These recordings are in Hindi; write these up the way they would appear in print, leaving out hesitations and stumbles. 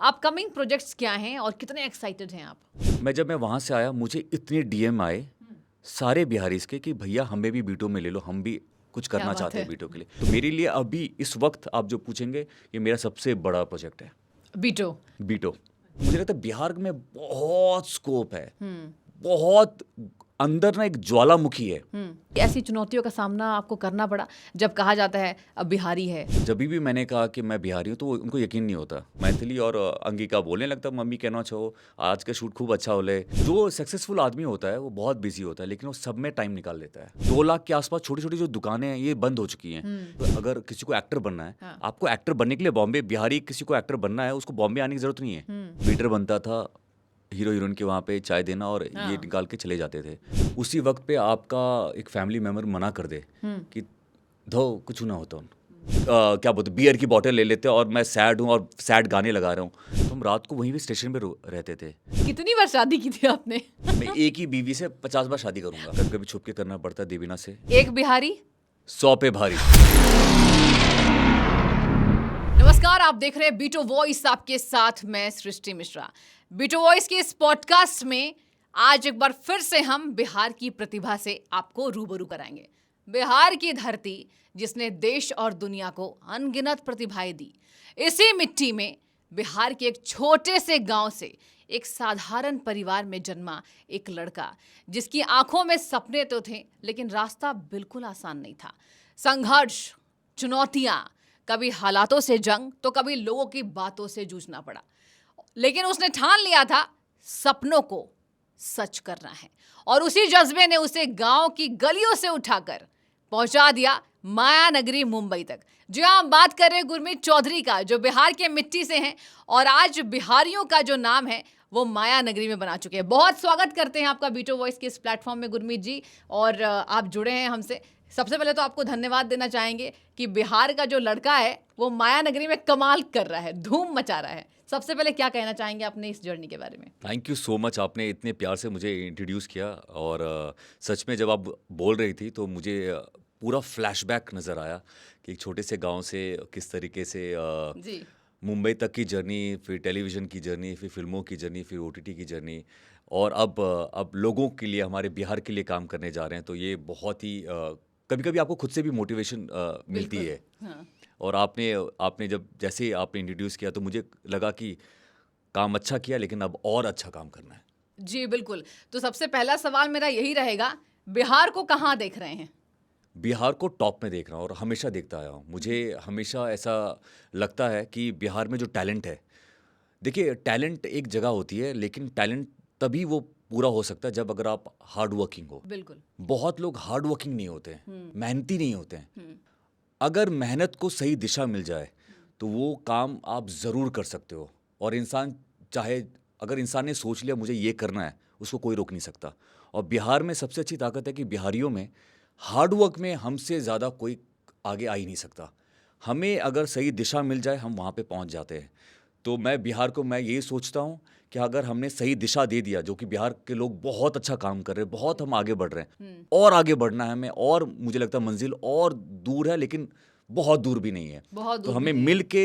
अपकमिंग प्रोजेक्ट्स क्या हैं और कितने एक्साइटेड हैं आप? जब मैं वहाँ से आया मुझे इतने डीएम आए सारे बिहारीज के कि भैया हमें भी बीटो में ले लो, हम भी कुछ क्या करना बात चाहते है। हैं बीटो के लिए। तो मेरे लिए अभी इस वक्त आप जो पूछेंगे ये मेरा सबसे बड़ा प्रोजेक्ट है बीटो। बीटो। मुझे लगता है बिहार में बहुत स्कोप है, बहुत अंदर ना एक ज्वालामुखी है। ऐसी चुनौतियों का सामना आपको करना पड़ा जब कहा जाता है अब बिहारी है। जब भी मैंने कहा कि मैं बिहारी हूँ तो उनको यकीन नहीं होता। मैथिली और अंगिका बोलने लगता मम्मी कहना चाहो आज का शूट खूब अच्छा होले। जो सक्सेसफुल आदमी होता है वो बहुत बिजी होता है लेकिन वो सब में टाइम निकाल लेता है। 2 लाख के आसपास छोटी छोटी जो दुकानें हैं ये बंद हो चुकी हैं। तो अगर किसी को एक्टर बनना है, हाँ। आपको एक्टर बनने के लिए बॉम्बे, बिहारी किसी को एक्टर बनना है उसको बॉम्बे आने की जरूरत नहीं है। वेटर बनता था हीरो हीरोइन के वहाँ पे चाय देना और ये निकाल के चले जाते थे। उसी वक्त पे आपका एक फैमिली मेम्बर मना कर दे कि धो कुछ ना होता क्या बोलते बियर की बोतल ले लेते और मैं सैड हूँ और सैड गाने लगा रहा हूँ। तो हम रात को वहीं भी स्टेशन पे रहते थे। कितनी बार शादी की थी आपने? मैं एक ही बीवी से 50 बार शादी करूंगा। कभी कभी छुप के करना पड़ता देवीना से। एक बिहारी 100 पे भारी। नमस्कार, आप देख रहे हैं बीटो वॉइस, आपके साथ मैं सृष्टि मिश्रा। बीटो वॉइस के इस पॉडकास्ट में आज एक बार फिर से हम बिहार की प्रतिभा से आपको रूबरू कराएंगे। बिहार की धरती जिसने देश और दुनिया को अनगिनत प्रतिभाएं दी। इसी मिट्टी में बिहार के एक छोटे से गांव से एक साधारण परिवार में जन्मा एक लड़का जिसकी आंखों में सपने तो थे लेकिन रास्ता बिल्कुल आसान नहीं था। संघर्ष, चुनौतियां, कभी हालातों से जंग तो कभी लोगों की बातों से जूझना पड़ा, लेकिन उसने ठान लिया था सपनों को सच करना है और उसी जज्बे ने उसे गांव की गलियों से उठाकर पहुंचा दिया माया नगरी मुंबई तक। जो हम बात कर रहे हैं गुरमीत चौधरी का, जो बिहार के मिट्टी से हैं और आज बिहारियों का जो नाम है वो माया नगरी में बना चुके हैं। बहुत स्वागत करते हैं आपका बीटो वॉइस के इस प्लेटफॉर्म में गुरमीत जी, और आप जुड़े हैं हमसे। सबसे पहले तो आपको धन्यवाद देना चाहेंगे कि बिहार का जो लड़का है वो माया नगरी में कमाल कर रहा है, धूम मचा रहा है। सबसे पहले क्या कहना चाहेंगे अपने इस जर्नी के बारे में? थैंक यू सो मच, आपने इतने प्यार से मुझे इंट्रोड्यूस किया। और सच में जब आप बोल रही थी तो मुझे पूरा फ्लैशबैक नज़र आया कि एक छोटे से गांव से किस तरीके से जी। मुंबई तक की जर्नी, फिर टेलीविज़न की जर्नी, फिर फिल्मों की जर्नी, फिर ओटीटी की जर्नी, और अब लोगों के लिए, हमारे बिहार के लिए काम करने जा रहे हैं। तो ये बहुत ही कभी कभी आपको खुद से भी मोटिवेशन मिलती बिल्कुल। है। हाँ। और आपने जब जैसे आपने इंट्रोड्यूस किया तो मुझे लगा कि काम अच्छा किया लेकिन अब और अच्छा काम करना है। जी बिल्कुल। तो सबसे पहला सवाल मेरा यही रहेगा, बिहार को कहाँ देख रहे हैं? बिहार को टॉप में देख रहा हूँ और हमेशा देखता आया हूँ। मुझे हमेशा ऐसा लगता है कि बिहार में जो टैलेंट है, देखिए टैलेंट एक जगह होती है लेकिन टैलेंट तभी वो पूरा हो सकता है जब अगर आप हार्ड वर्किंग हो। बिल्कुल। बहुत लोग हार्ड वर्किंग नहीं होते हैं, मेहनती नहीं होते हैं। अगर मेहनत को सही दिशा मिल जाए तो वो काम आप ज़रूर कर सकते हो। और इंसान चाहे, अगर इंसान ने सोच लिया मुझे ये करना है, उसको कोई रोक नहीं सकता। और बिहार में सबसे अच्छी ताकत है कि बिहारियों में हार्ड वर्क में हमसे ज़्यादा कोई आगे आ ही नहीं सकता। हमें अगर सही दिशा मिल जाए हम वहाँ पे पहुँच जाते हैं। तो मैं यही सोचता हूँ कि अगर हमने सही दिशा दे दिया, जो कि बिहार के लोग बहुत अच्छा काम कर रहे हैं, बहुत हम आगे बढ़ रहे हैं, और आगे बढ़ना है हमें, और मुझे लगता है मंजिल और दूर है लेकिन बहुत दूर भी नहीं है। बहुत तो दूर भी हमें नहीं है। मिल के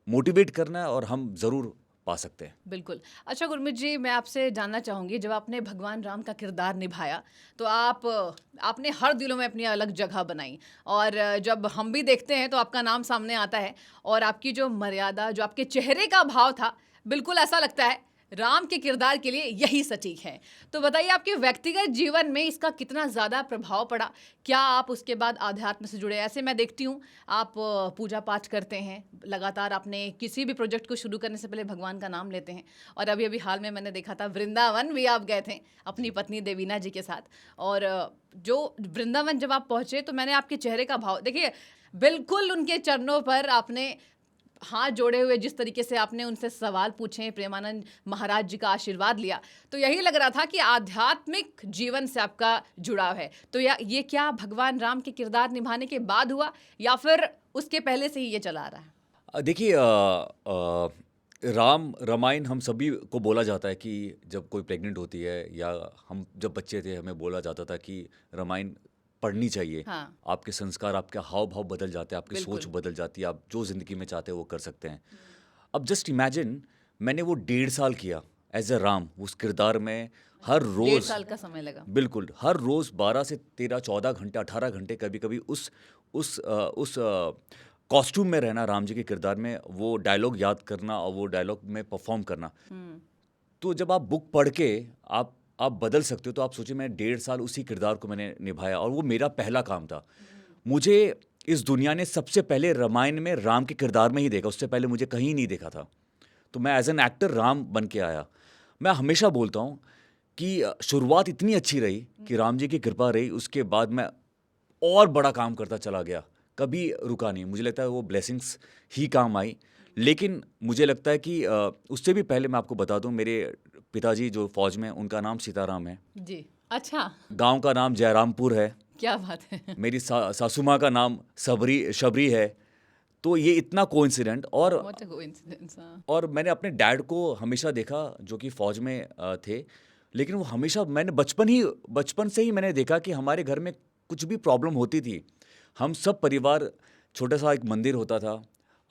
मोटिवेट करना है और हम ज़रूर पा सकते हैं। बिल्कुल। अच्छा गुरमीत जी, मैं आपसे जानना चाहूँगी, जब आपने भगवान राम का किरदार निभाया तो आपने हर दिलों में अपनी अलग जगह बनाई, और जब हम भी देखते हैं तो आपका नाम सामने आता है और आपकी जो मर्यादा, जो आपके चेहरे का भाव था, बिल्कुल ऐसा लगता है राम के किरदार के लिए यही सटीक है। तो बताइए आपके व्यक्तिगत जीवन में इसका कितना ज़्यादा प्रभाव पड़ा? क्या आप उसके बाद आध्यात्म से जुड़े? ऐसे मैं देखती हूँ आप पूजा पाठ करते हैं लगातार, आपने किसी भी प्रोजेक्ट को शुरू करने से पहले भगवान का नाम लेते हैं, और अभी अभी हाल में मैंने देखा था वृंदावन भी आप गए थे अपनी पत्नी देवीना जी के साथ। और जो वृंदावन जब आप पहुँचे तो मैंने आपके चेहरे का भाव देखिए, बिल्कुल उनके चरणों पर आपने हाथ जोड़े हुए जिस तरीके से आपने उनसे सवाल पूछे, प्रेमानंद महाराज जी का आशीर्वाद लिया, तो यही लग रहा था कि आध्यात्मिक जीवन से आपका जुड़ाव है। तो ये क्या भगवान राम के किरदार निभाने के बाद हुआ या फिर उसके पहले से ही ये चला आ रहा है? देखिए रामायण हम सभी को बोला जाता है कि जब कोई प्रेग्नेंट होती है, या हम जब बच्चे थे हमें बोला जाता था कि रामायण पढ़नी चाहिए। हाँ। आपके संस्कार, आपके हाव भाव बदल जाते हैं, आपकी बिल्कुल। सोच बदल जाती है, आप जो ज़िंदगी में चाहते हैं वो कर सकते हैं। अब जस्ट इमेजिन, मैंने वो 1.5 साल किया एज अ राम उस किरदार में। हर 1.5 रोज साल का समय लगा। बिल्कुल हर रोज 12 से 13 14 घंटे 18 घंटे कभी कभी उस कॉस्ट्यूम में रहना, राम जी के किरदार में वो डायलॉग याद करना और वो डायलॉग में परफॉर्म करना। हम्म। तो जब आप बुक पढ़ के आप बदल सकते हो, तो आप सोचिए मैं 1.5 साल उसी किरदार को मैंने निभाया और वो मेरा पहला काम था। मुझे इस दुनिया ने सबसे पहले रामायण में राम के किरदार में ही देखा, उससे पहले मुझे कहीं नहीं देखा था। तो मैं एज एन एक्टर राम बन के आया। मैं हमेशा बोलता हूँ कि शुरुआत इतनी अच्छी रही कि राम जी की कृपा रही, उसके बाद मैं और बड़ा काम करता चला गया, कभी रुका नहीं। मुझे लगता है वो ब्लेसिंग्स ही काम आई। लेकिन मुझे लगता है कि उससे भी पहले मैं आपको बता दूं, मेरे पिताजी जो फौज में, उनका नाम सीताराम है, जी। अच्छा। गांव का नाम जयरामपुर है, क्या बात है। मेरी सासू माँ का नाम शबरी है। तो ये इतना कोइंसिडेंट। What a coincidence. और मैंने अपने डैड को हमेशा देखा जो कि फ़ौज में थे। लेकिन वो हमेशा, मैंने बचपन से ही मैंने देखा कि हमारे घर में कुछ भी प्रॉब्लम होती थी, हम सब परिवार, छोटा सा एक मंदिर होता था,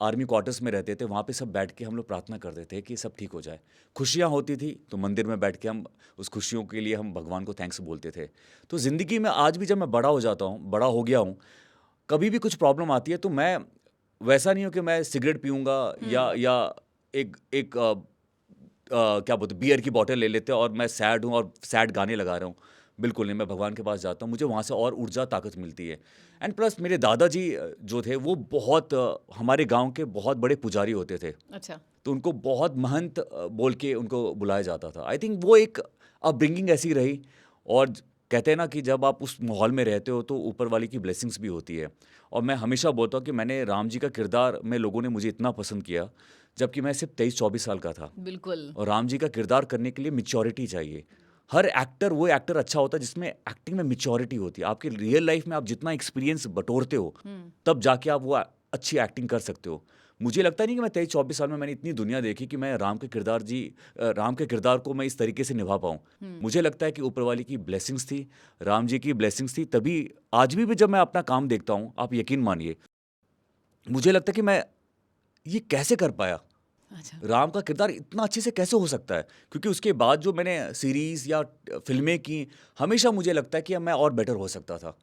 आर्मी क्वार्टर्स में रहते थे, वहाँ पे सब बैठ के हम लोग प्रार्थना करते थे कि सब ठीक हो जाए। खुशियाँ होती थी तो मंदिर में बैठ के हम उस खुशियों के लिए हम भगवान को थैंक्स बोलते थे। तो ज़िंदगी में आज भी जब मैं बड़ा हो गया हूँ, कभी भी कुछ प्रॉब्लम आती है तो मैं वैसा नहीं हूँ कि मैं सिगरेट पीऊँगा या एक एक क्या बोलते, बियर की बॉटल ले लेते हैं और मैं सैड हूँ और सैड गाने लगा रहा हूँ। बिल्कुल नहीं, मैं भगवान के पास जाता हूँ, मुझे वहाँ से और ऊर्जा ताकत मिलती है। एंड प्लस मेरे दादाजी जो थे वो बहुत हमारे गांव के बहुत बड़े पुजारी होते थे। अच्छा। तो उनको बहुत महंत बोल के उनको बुलाया जाता था। आई थिंक वो एक अपब्रिंगिंग ऐसी रही। और कहते हैं ना कि जब आप उस माहौल में रहते हो तो ऊपर वाले की ब्लेसिंग्स भी होती है। और मैं हमेशा बोलता हूँ कि मैंने राम जी का किरदार में लोगों ने मुझे इतना पसंद किया जबकि मैं सिर्फ 23-24 साल का था। बिल्कुल। और राम जी का किरदार करने के लिए मैच्योरिटी चाहिए। हर एक्टर वो एक्टर अच्छा होता है जिसमें एक्टिंग में मैच्योरिटी होती है। आपके रियल लाइफ में आप जितना एक्सपीरियंस बटोरते हो तब जाके आप वो अच्छी एक्टिंग कर सकते हो। मुझे लगता नहीं कि मैं 23-24 साल में मैंने इतनी दुनिया देखी कि मैं राम के किरदार को मैं इस तरीके से निभा पाऊँ। मुझे लगता है कि ऊपर वाली की ब्लेसिंग्स थी, राम जी की ब्लेसिंग्स थी, तभी आज भी जब मैं अपना काम देखता हूँ, आप यकीन मानिए, मुझे लगता है कि मैं ये कैसे कर पाया, अच्छा। राम का किरदार इतना अच्छे से कैसे हो सकता है। क्योंकि उसके बाद जो मैंने सीरीज़ या फिल्में की, हमेशा मुझे लगता है कि अब मैं और बेटर हो सकता था।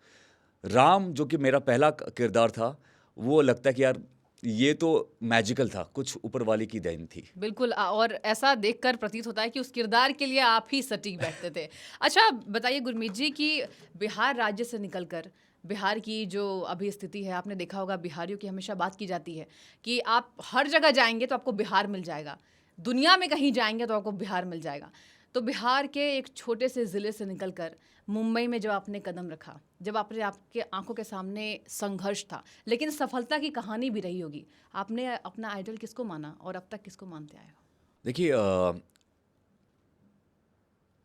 राम जो कि मेरा पहला किरदार था, वो लगता है कि यार ये तो मैजिकल था, कुछ ऊपर वाले की देन थी। बिल्कुल। और ऐसा देखकर प्रतीत होता है कि उस किरदार के लिए आप ही सटीक बैठते थे। अच्छा बताइए गुरमीत जी कि बिहार राज्य से निकलकर बिहार की जो अभी स्थिति है, आपने देखा होगा बिहारियों की हमेशा बात की जाती है कि आप हर जगह जाएंगे तो आपको बिहार मिल जाएगा, दुनिया में कहीं जाएंगे तो आपको बिहार मिल जाएगा। तो बिहार के एक छोटे से ज़िले से निकलकर मुंबई में जब आपने कदम रखा, जब आपके आंखों के सामने संघर्ष था, लेकिन सफलता की कहानी भी रही होगी, आपने अपना आइडल किसको माना और अब तक किसको मानते आए हो? देखिए,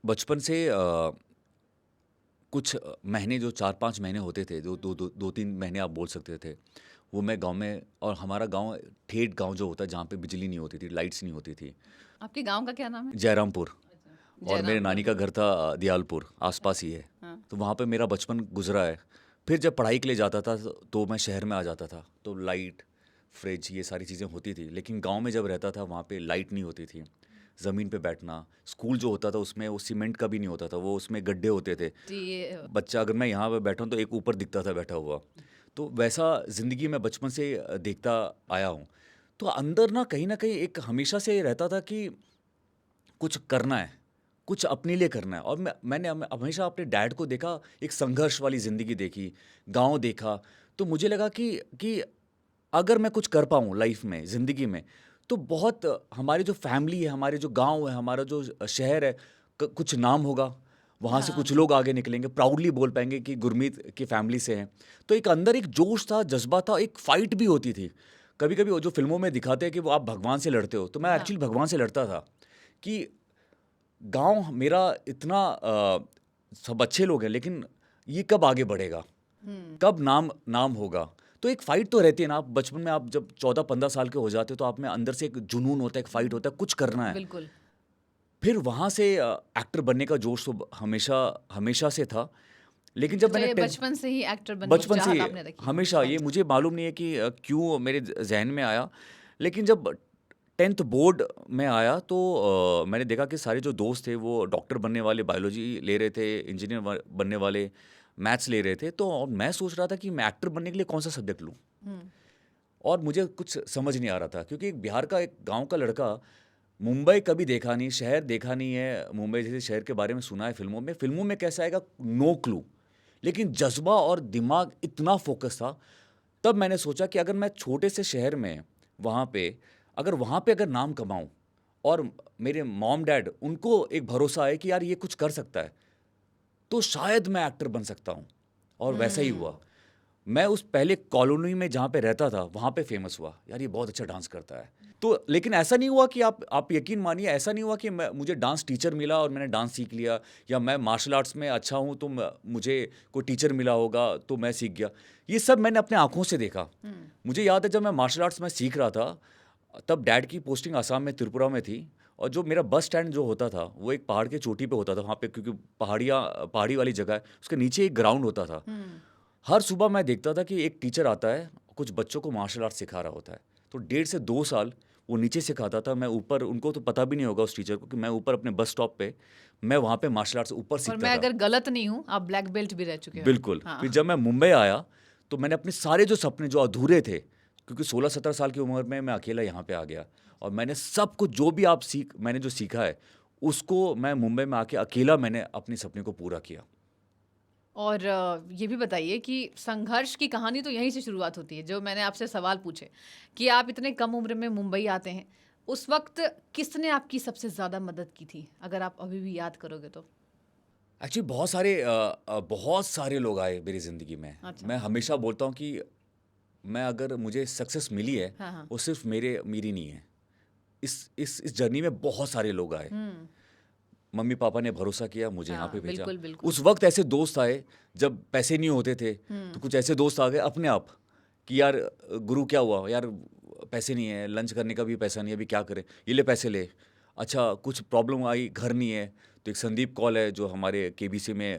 बचपन से कुछ महीने, जो 4-5 महीने होते थे, 2-3 महीने आप बोल सकते थे, वो मैं गांव में, और हमारा गांव ठेठ गांव जो होता है जहाँ पे बिजली नहीं होती थी, लाइट्स नहीं होती थी, आपके गांव का क्या नाम है? जयरामपुर। और मेरे जयरामपुर। नानी का घर था दियालपुर, आसपास ही है। हाँ। तो वहाँ पे मेरा बचपन गुजरा है। फिर जब पढ़ाई के लिए जाता था तो मैं शहर में आ जाता था, तो लाइट, फ्रिज, ये सारी चीज़ें होती थी। लेकिन गांव में जब रहता था वहाँ पे लाइट नहीं होती थी, ज़मीन पे बैठना, स्कूल जो होता था उसमें वो सीमेंट का भी नहीं होता था, वो उसमें गड्ढे होते थे। जी ये बच्चा, अगर मैं यहाँ पे बैठा हूँ तो एक ऊपर दिखता था बैठा हुआ। तो वैसा ज़िंदगी में बचपन से देखता आया हूँ। तो अंदर ना कहीं एक हमेशा से रहता था कि कुछ करना है, कुछ अपने लिए करना है। और मैंने हमेशा अपने डैड को देखा, एक संघर्ष वाली ज़िंदगी देखी, गांव देखा। तो मुझे लगा कि अगर मैं कुछ कर पाऊँ लाइफ में, ज़िंदगी में, तो बहुत हमारी जो फैमिली है, हमारे जो गांव है, हमारा जो शहर है, कुछ नाम होगा, वहाँ से कुछ हाँ। लोग आगे निकलेंगे, प्राउडली बोल पाएंगे कि गुरमीत की फैमिली से हैं। तो एक अंदर एक जोश था, जज्बा था, एक फाइट भी होती थी। कभी कभी वो जो फिल्मों में दिखाते हैं कि वो आप भगवान से लड़ते हो, तो मैं हाँ। एक्चुअली भगवान से लड़ता था कि गांव मेरा इतना सब अच्छे लोग हैं, लेकिन ये कब आगे बढ़ेगा, कब नाम नाम होगा। तो एक फाइट तो रहती है ना। आप बचपन में, आप जब 14-15 साल के हो जाते हो तो आप में अंदर से एक जुनून होता है, एक फाइट होता है, कुछ करना है। बिल्कुल। फिर वहाँ से एक्टर बनने का जोश तो हमेशा हमेशा से था। लेकिन जब मतलब मैंने ये बचपन से ही एक्टर बनने की बचपन से चाहत ही, आपने रखी है। हमेशा, ये अच्छा। मुझे मालूम नहीं है कि क्यों मेरे जहन में आया। लेकिन जब 10th बोर्ड में आया तो मैंने देखा कि सारे जो दोस्त थे वो डॉक्टर बनने वाले बायोलॉजी ले रहे थे, इंजीनियर बनने वाले मैथ्स ले रहे थे। तो और मैं सोच रहा था कि मैं एक्टर बनने के लिए कौन सा सब्जेक्ट लूँ, और मुझे कुछ समझ नहीं आ रहा था, क्योंकि बिहार का एक गांव का लड़का, मुंबई कभी देखा नहीं, शहर देखा नहीं है, मुंबई जैसे शहर के बारे में सुना है फिल्मों में कैसा आएगा नो क्लू, लेकिन जज्बा और दिमाग इतना फोकस था। तब मैंने सोचा कि अगर मैं छोटे से शहर में वहाँ पे अगर नाम कमाऊँ और मेरे मॉम डैड उनको एक भरोसा है कि यार ये कुछ कर सकता है, तो शायद मैं एक्टर बन सकता हूँ। और वैसा ही हुआ। मैं उस पहले कॉलोनी में जहाँ पे रहता था वहाँ पे फेमस हुआ, यार ये बहुत अच्छा डांस करता है। तो लेकिन ऐसा नहीं हुआ कि आप यकीन मानिए, ऐसा नहीं हुआ कि मुझे डांस टीचर मिला और मैंने डांस सीख लिया, या मैं मार्शल आर्ट्स में अच्छा हूँ तो मुझे कोई टीचर मिला होगा तो मैं सीख गया। ये सब मैंने अपने आँखों से देखा। मुझे याद है जब मैं मार्शल आर्ट्स में सीख रहा था, तब डैड की पोस्टिंग आसाम में त्रिपुरा में थी, और जो मेरा बस स्टैंड जो होता था वो एक पहाड़ के चोटी पे होता था वहाँ पे, क्योंकि पहाड़ी वाली जगह है, उसके नीचे एक ग्राउंड होता था। हर सुबह मैं देखता था कि एक टीचर आता है, कुछ बच्चों को मार्शल आर्ट सिखा रहा होता है। तो 1.5 से 2 साल वो नीचे सिखाता था, मैं ऊपर, उनको तो पता भी नहीं होगा उस टीचर को कि मैं ऊपर अपने बस स्टॉप पे मैं वहाँ पे मार्शल आर्ट्स ऊपर और सीखता मैं था। अगर गलत नहीं हूँ, आप ब्लैक बेल्ट भी रह चुके हो। बिल्कुल। हाँ। फिर जब मैं मुंबई आया तो मैंने अपने सारे जो सपने जो अधूरे थे, क्योंकि 16-17 साल की उम्र में मैं अकेला यहाँ पे आ गया, और मैंने सब कुछ जो भी मैंने जो सीखा है उसको मैं मुंबई में आके अकेला मैंने अपने सपने को पूरा किया। और ये भी बताइए कि संघर्ष की कहानी तो यहीं से शुरुआत होती है। जो मैंने आपसे सवाल पूछे कि आप इतने कम उम्र में मुंबई आते हैं, उस वक्त किसने आपकी सबसे ज़्यादा मदद की थी, अगर आप अभी भी याद करोगे तो? एक्चुअली बहुत सारे लोग आए मेरी ज़िंदगी में। अच्छा। मैं हमेशा बोलता हूँ कि मैं अगर मुझे सक्सेस मिली है, हाँ, हाँ। वो सिर्फ मेरी नहीं है। इस जर्नी में बहुत सारे लोग आए। मम्मी पापा ने भरोसा किया, मुझे यहाँ हाँ, पे भेजा। बिल्कुल, बिल्कुल। उस वक्त ऐसे दोस्त आए जब पैसे नहीं होते थे, तो कुछ ऐसे दोस्त आ गए अपने आप कि यार गुरु क्या हुआ यार, पैसे नहीं है, लंच करने का भी पैसा नहीं है, अभी क्या करें, ये ले पैसे ले। अच्छा कुछ प्रॉब्लम आई, घर नहीं है, तो एक संदीप कौल है जो हमारे केबीसी में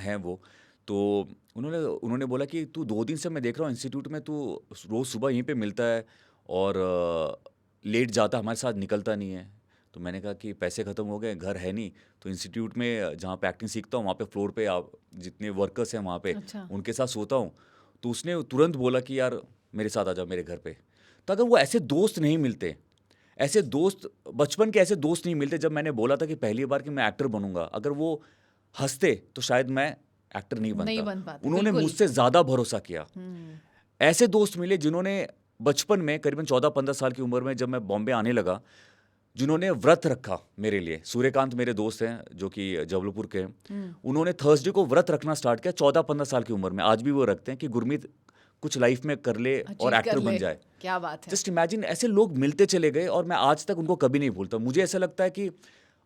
हैं वो, तो उन्होंने बोला कि तू 2 दिन से मैं देख रहा हूँ इंस्टीट्यूट में, तू रोज़ सुबह यहीं पे मिलता है और लेट जाता, हमारे साथ निकलता नहीं है। तो मैंने कहा कि पैसे ख़त्म हो गए, घर है नहीं, तो इंस्टीट्यूट में जहाँ पे एक्टिंग सीखता हूँ वहाँ पे फ्लोर पे आप जितने वर्कर्स हैं वहाँ पे अच्छा। उनके साथ सोता हूँ। तो उसने तुरंत बोला कि यार मेरे साथ आ जाओ मेरे घर पे। तो अगर वो ऐसे दोस्त नहीं मिलते, ऐसे दोस्त बचपन के ऐसे दोस्त नहीं मिलते, जब मैंने बोला था कि पहली बार कि मैं एक्टर बनूंगा, अगर वो हंसते तो शायद मैं एक्टर नहीं नहीं बनता। बन पाते, उन्होंने बिल्कुल। मुझसे ज़्यादा भरोसा किया। ऐसे दोस्त मिले जिन्होंने बचपन में करीबन 14-15 साल की उम्र में जब मैं बॉम्बे आने लगा, जिन्होंने व्रत रखा मेरे लिए। सूर्यकांत मेरे दोस्त हैं जो कि जबलपुर के हैं, उन्होंने थर्सडे को व्रत रखना स्टार्ट किया 14-15 साल की उम्र में। आज भी वो रखते हैं कि गुरमीत कुछ लाइफ में कर ले और अचीव एक्टर कर बन ले। जाए। क्या बात है। जस्ट इमेजिन, ऐसे लोग मिलते चले गए और मैं आज तक उनको कभी नहीं भूलता। मुझे ऐसा लगता है कि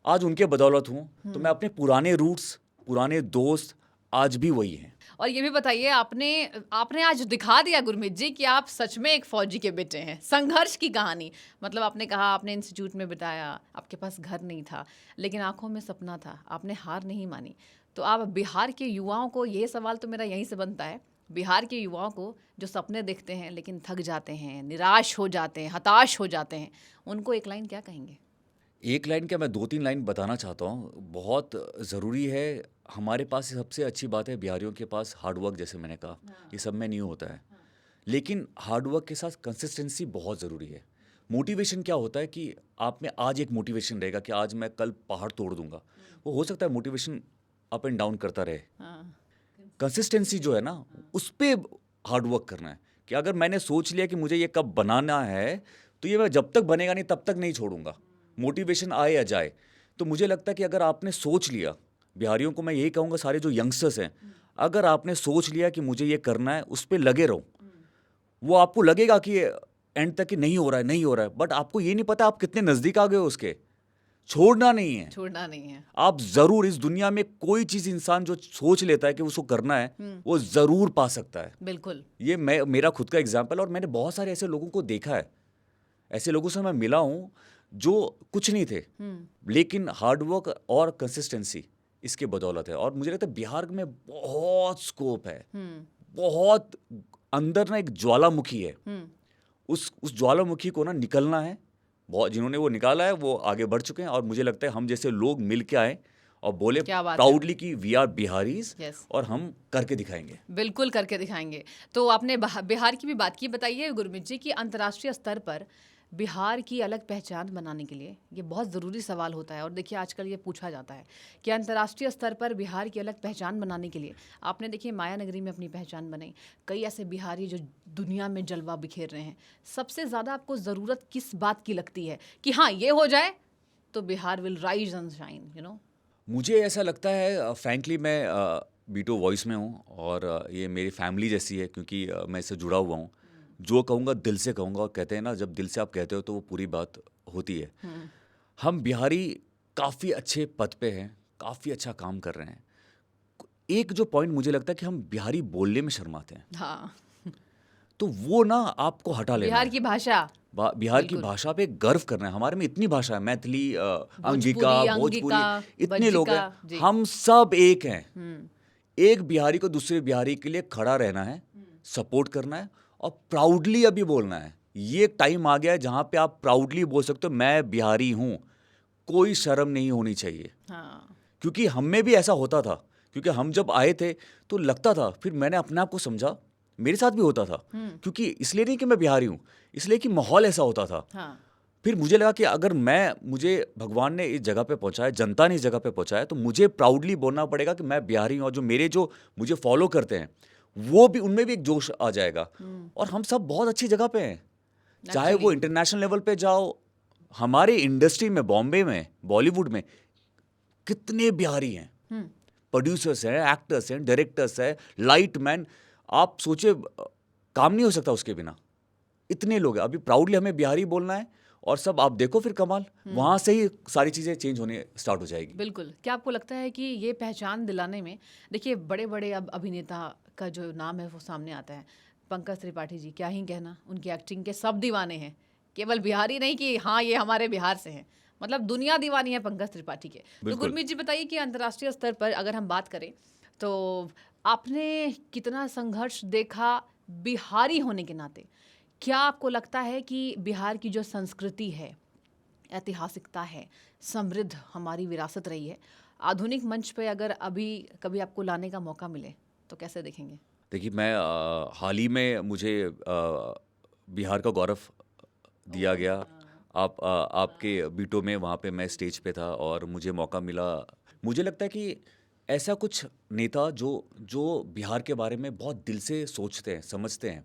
आज उनके बदौलत हूँ, तो मैं अपने पुराने रूट्स, पुराने दोस्त आज भी वही हैं। और ये भी बताइए, आपने आज दिखा दिया गुरमीत जी कि आप सच में एक फौजी के बेटे हैं। संघर्ष की कहानी, मतलब आपने कहा आपने इंस्टीट्यूट में बिताया, आपके पास घर नहीं था, लेकिन आंखों में सपना था, आपने हार नहीं मानी। तो आप बिहार के युवाओं को, ये सवाल तो मेरा यहीं से बनता है, बिहार के युवाओं को जो सपने देखते हैं लेकिन थक जाते हैं, निराश हो जाते हैं, हताश हो जाते हैं, उनको एक लाइन क्या कहेंगे? एक लाइन क्या, मैं 2-3 लाइन बताना चाहता हूँ। बहुत ज़रूरी है, हमारे पास सबसे अच्छी बात है बिहारियों के पास हार्ड वर्क, जैसे मैंने कहा, ये सब में नहीं होता है। लेकिन हार्ड वर्क के साथ कंसिस्टेंसी बहुत ज़रूरी है। मोटिवेशन क्या होता है कि आप में आज एक मोटिवेशन रहेगा कि आज मैं कल पहाड़ तोड़ दूंगा, वो हो सकता है मोटिवेशन अप एंड डाउन करता रहे। कंसिस्टेंसी जो है ना, उस पर हार्ड वर्क करना है कि अगर मैंने सोच लिया कि मुझे ये कब बनाना है, तो ये मैं जब तक बनेगा नहीं तब तक नहीं छोड़ूंगा, मोटिवेशन आए या जाए। तो मुझे लगता है कि अगर आपने सोच लिया, बिहारियों को मैं यही कहूँगा, सारे जो यंगस्टर्स हैं, अगर आपने सोच लिया कि मुझे ये करना है, उस पर लगे रहो। वो आपको लगेगा कि एंड तक कि नहीं हो रहा है, नहीं हो रहा है, बट आपको ये नहीं पता आप कितने नज़दीक आ गए हो उसके। छोड़ना नहीं है, छोड़ना नहीं है। आप ज़रूर, इस दुनिया में कोई चीज़ इंसान जो सोच लेता है कि उसको करना है, वो ज़रूर पा सकता है। बिल्कुल। ये मेरा खुद का एग्जाम्पल, और मैंने बहुत सारे ऐसे लोगों को देखा है, ऐसे लोगों से मैं मिला हूँ जो कुछ नहीं थे, लेकिन हार्डवर्क और कंसिस्टेंसी इसके बदौलत है। और मुझे लगता है बिहार में बहुत स्कोप है, बहुत अंदर ना एक ज्वालामुखी है, उस ज्वालामुखी को ना निकलना है, बहुत जिन्होंने वो निकाला है वो आगे बढ़ चुके हैं, और मुझे लगता है हम जैसे लोग मिल के आए और बोले क्या बात है। प्राउडली कि वी आर बिहारीज, Yes. और हम करके दिखाएंगे। बिल्कुल करके दिखाएंगे। तो आपने बिहार की भी बात की, बताइए गुरमीत जी कि अंतर्राष्ट्रीय स्तर पर बिहार की अलग पहचान बनाने के लिए ये बहुत ज़रूरी सवाल होता है, और देखिए आजकल ये पूछा जाता है कि अंतर्राष्ट्रीय स्तर पर बिहार की अलग पहचान बनाने के लिए आपने देखिए माया नगरी में अपनी पहचान बनाई, कई ऐसे बिहारी जो दुनिया में जलवा बिखेर रहे हैं, सबसे ज़्यादा आपको ज़रूरत किस बात की लगती है कि हाँ ये हो जाए तो Bihar will rise and shine, you know? मुझे ऐसा लगता है फ्रैंकली मैं बीटो वॉइस में हूँ, और ये मेरी फैमिली जैसी है, क्योंकि मैं इससे जुड़ा हुआ हूँ। जो कहूँगा दिल से कहूँगा, और कहते हैं ना जब दिल से आप कहते हो तो वो पूरी बात होती है। हम बिहारी काफ़ी अच्छे पद पे हैं, काफ़ी अच्छा काम कर रहे हैं। एक जो पॉइंट मुझे लगता है कि हम बिहारी बोलने में शर्माते हैं, हाँ, तो वो ना आपको हटा लेना बिहार है। की भाषा, बिहार की बिल्कुल। भाषा पे गर्व करना है। हमारे में इतनी भाषा है, मैथिली, अंगिका, भोजपुरी, भोजपुरी, अंगिका, इतने लोग हैं। बज्जिका, जी। हम सब एक हैं। एक बिहारी को दूसरे बिहारी के लिए खड़ा रहना है, सपोर्ट करना है, और प्राउडली अभी बोलना है। ये एक टाइम आ गया है जहाँ पे आप प्राउडली बोल सकते हो मैं बिहारी हूँ, कोई शर्म नहीं होनी चाहिए। हाँ, क्योंकि हम में भी ऐसा होता था, क्योंकि हम जब आए थे तो लगता था, फिर मैंने अपने आप को समझा, मेरे साथ भी होता था। क्योंकि इसलिए नहीं कि मैं बिहारी हूँ, इसलिए कि माहौल ऐसा होता था। हाँ, फिर मुझे लगा कि अगर मुझे भगवान ने इस जगह पे पहुंचाया, जनता ने इस जगह पे पहुंचाया, तो मुझे प्राउडली बोलना पड़ेगा कि मैं बिहारी हूँ, और जो मुझे फॉलो करते हैं वो भी, उनमें भी एक जोश आ जाएगा। और हम सब बहुत अच्छी जगह पे हैं, चाहे वो इंटरनेशनल लेवल पे जाओ, हमारे इंडस्ट्री में, बॉम्बे में, बॉलीवुड में कितने बिहारी हैं, प्रोड्यूसर्स हैं, एक्टर्स हैं, डायरेक्टर्स हैं, लाइट मैन, आप सोचिए काम नहीं हो सकता उसके बिना, इतने लोग हैं। अभी प्राउडली हमें बिहारी बोलना है, और सब आप देखो फिर कमाल, वहाँ से ही सारी चीज़ें चेंज होने स्टार्ट हो जाएगी। बिल्कुल। क्या आपको लगता है कि ये पहचान दिलाने में, देखिए बड़े बड़े अब अभिनेता का जो नाम है वो सामने आता है, पंकज त्रिपाठी जी, क्या ही कहना, उनकी एक्टिंग के सब दीवाने हैं, केवल बिहारी नहीं कि हाँ ये हमारे बिहार से हैं, मतलब दुनिया दीवानी है पंकज त्रिपाठी के। तो बिल्कुल। गुरमीत जी बताइए कि अंतर्राष्ट्रीय स्तर पर अगर हम बात करें तो आपने कितना संघर्ष देखा बिहारी होने के नाते? क्या आपको लगता है कि बिहार की जो संस्कृति है, ऐतिहासिकता है, समृद्ध हमारी विरासत रही है, आधुनिक मंच पे अगर अभी कभी आपको लाने का मौका मिले तो कैसे देखेंगे? देखिए, मैं हाल ही में मुझे बिहार का गौरव दिया गया। आपके बीटो में, वहाँ पे मैं स्टेज पे था और मुझे मौका मिला। मुझे लगता है कि ऐसा कुछ नेता जो बिहार के बारे में बहुत दिल से सोचते हैं, समझते हैं,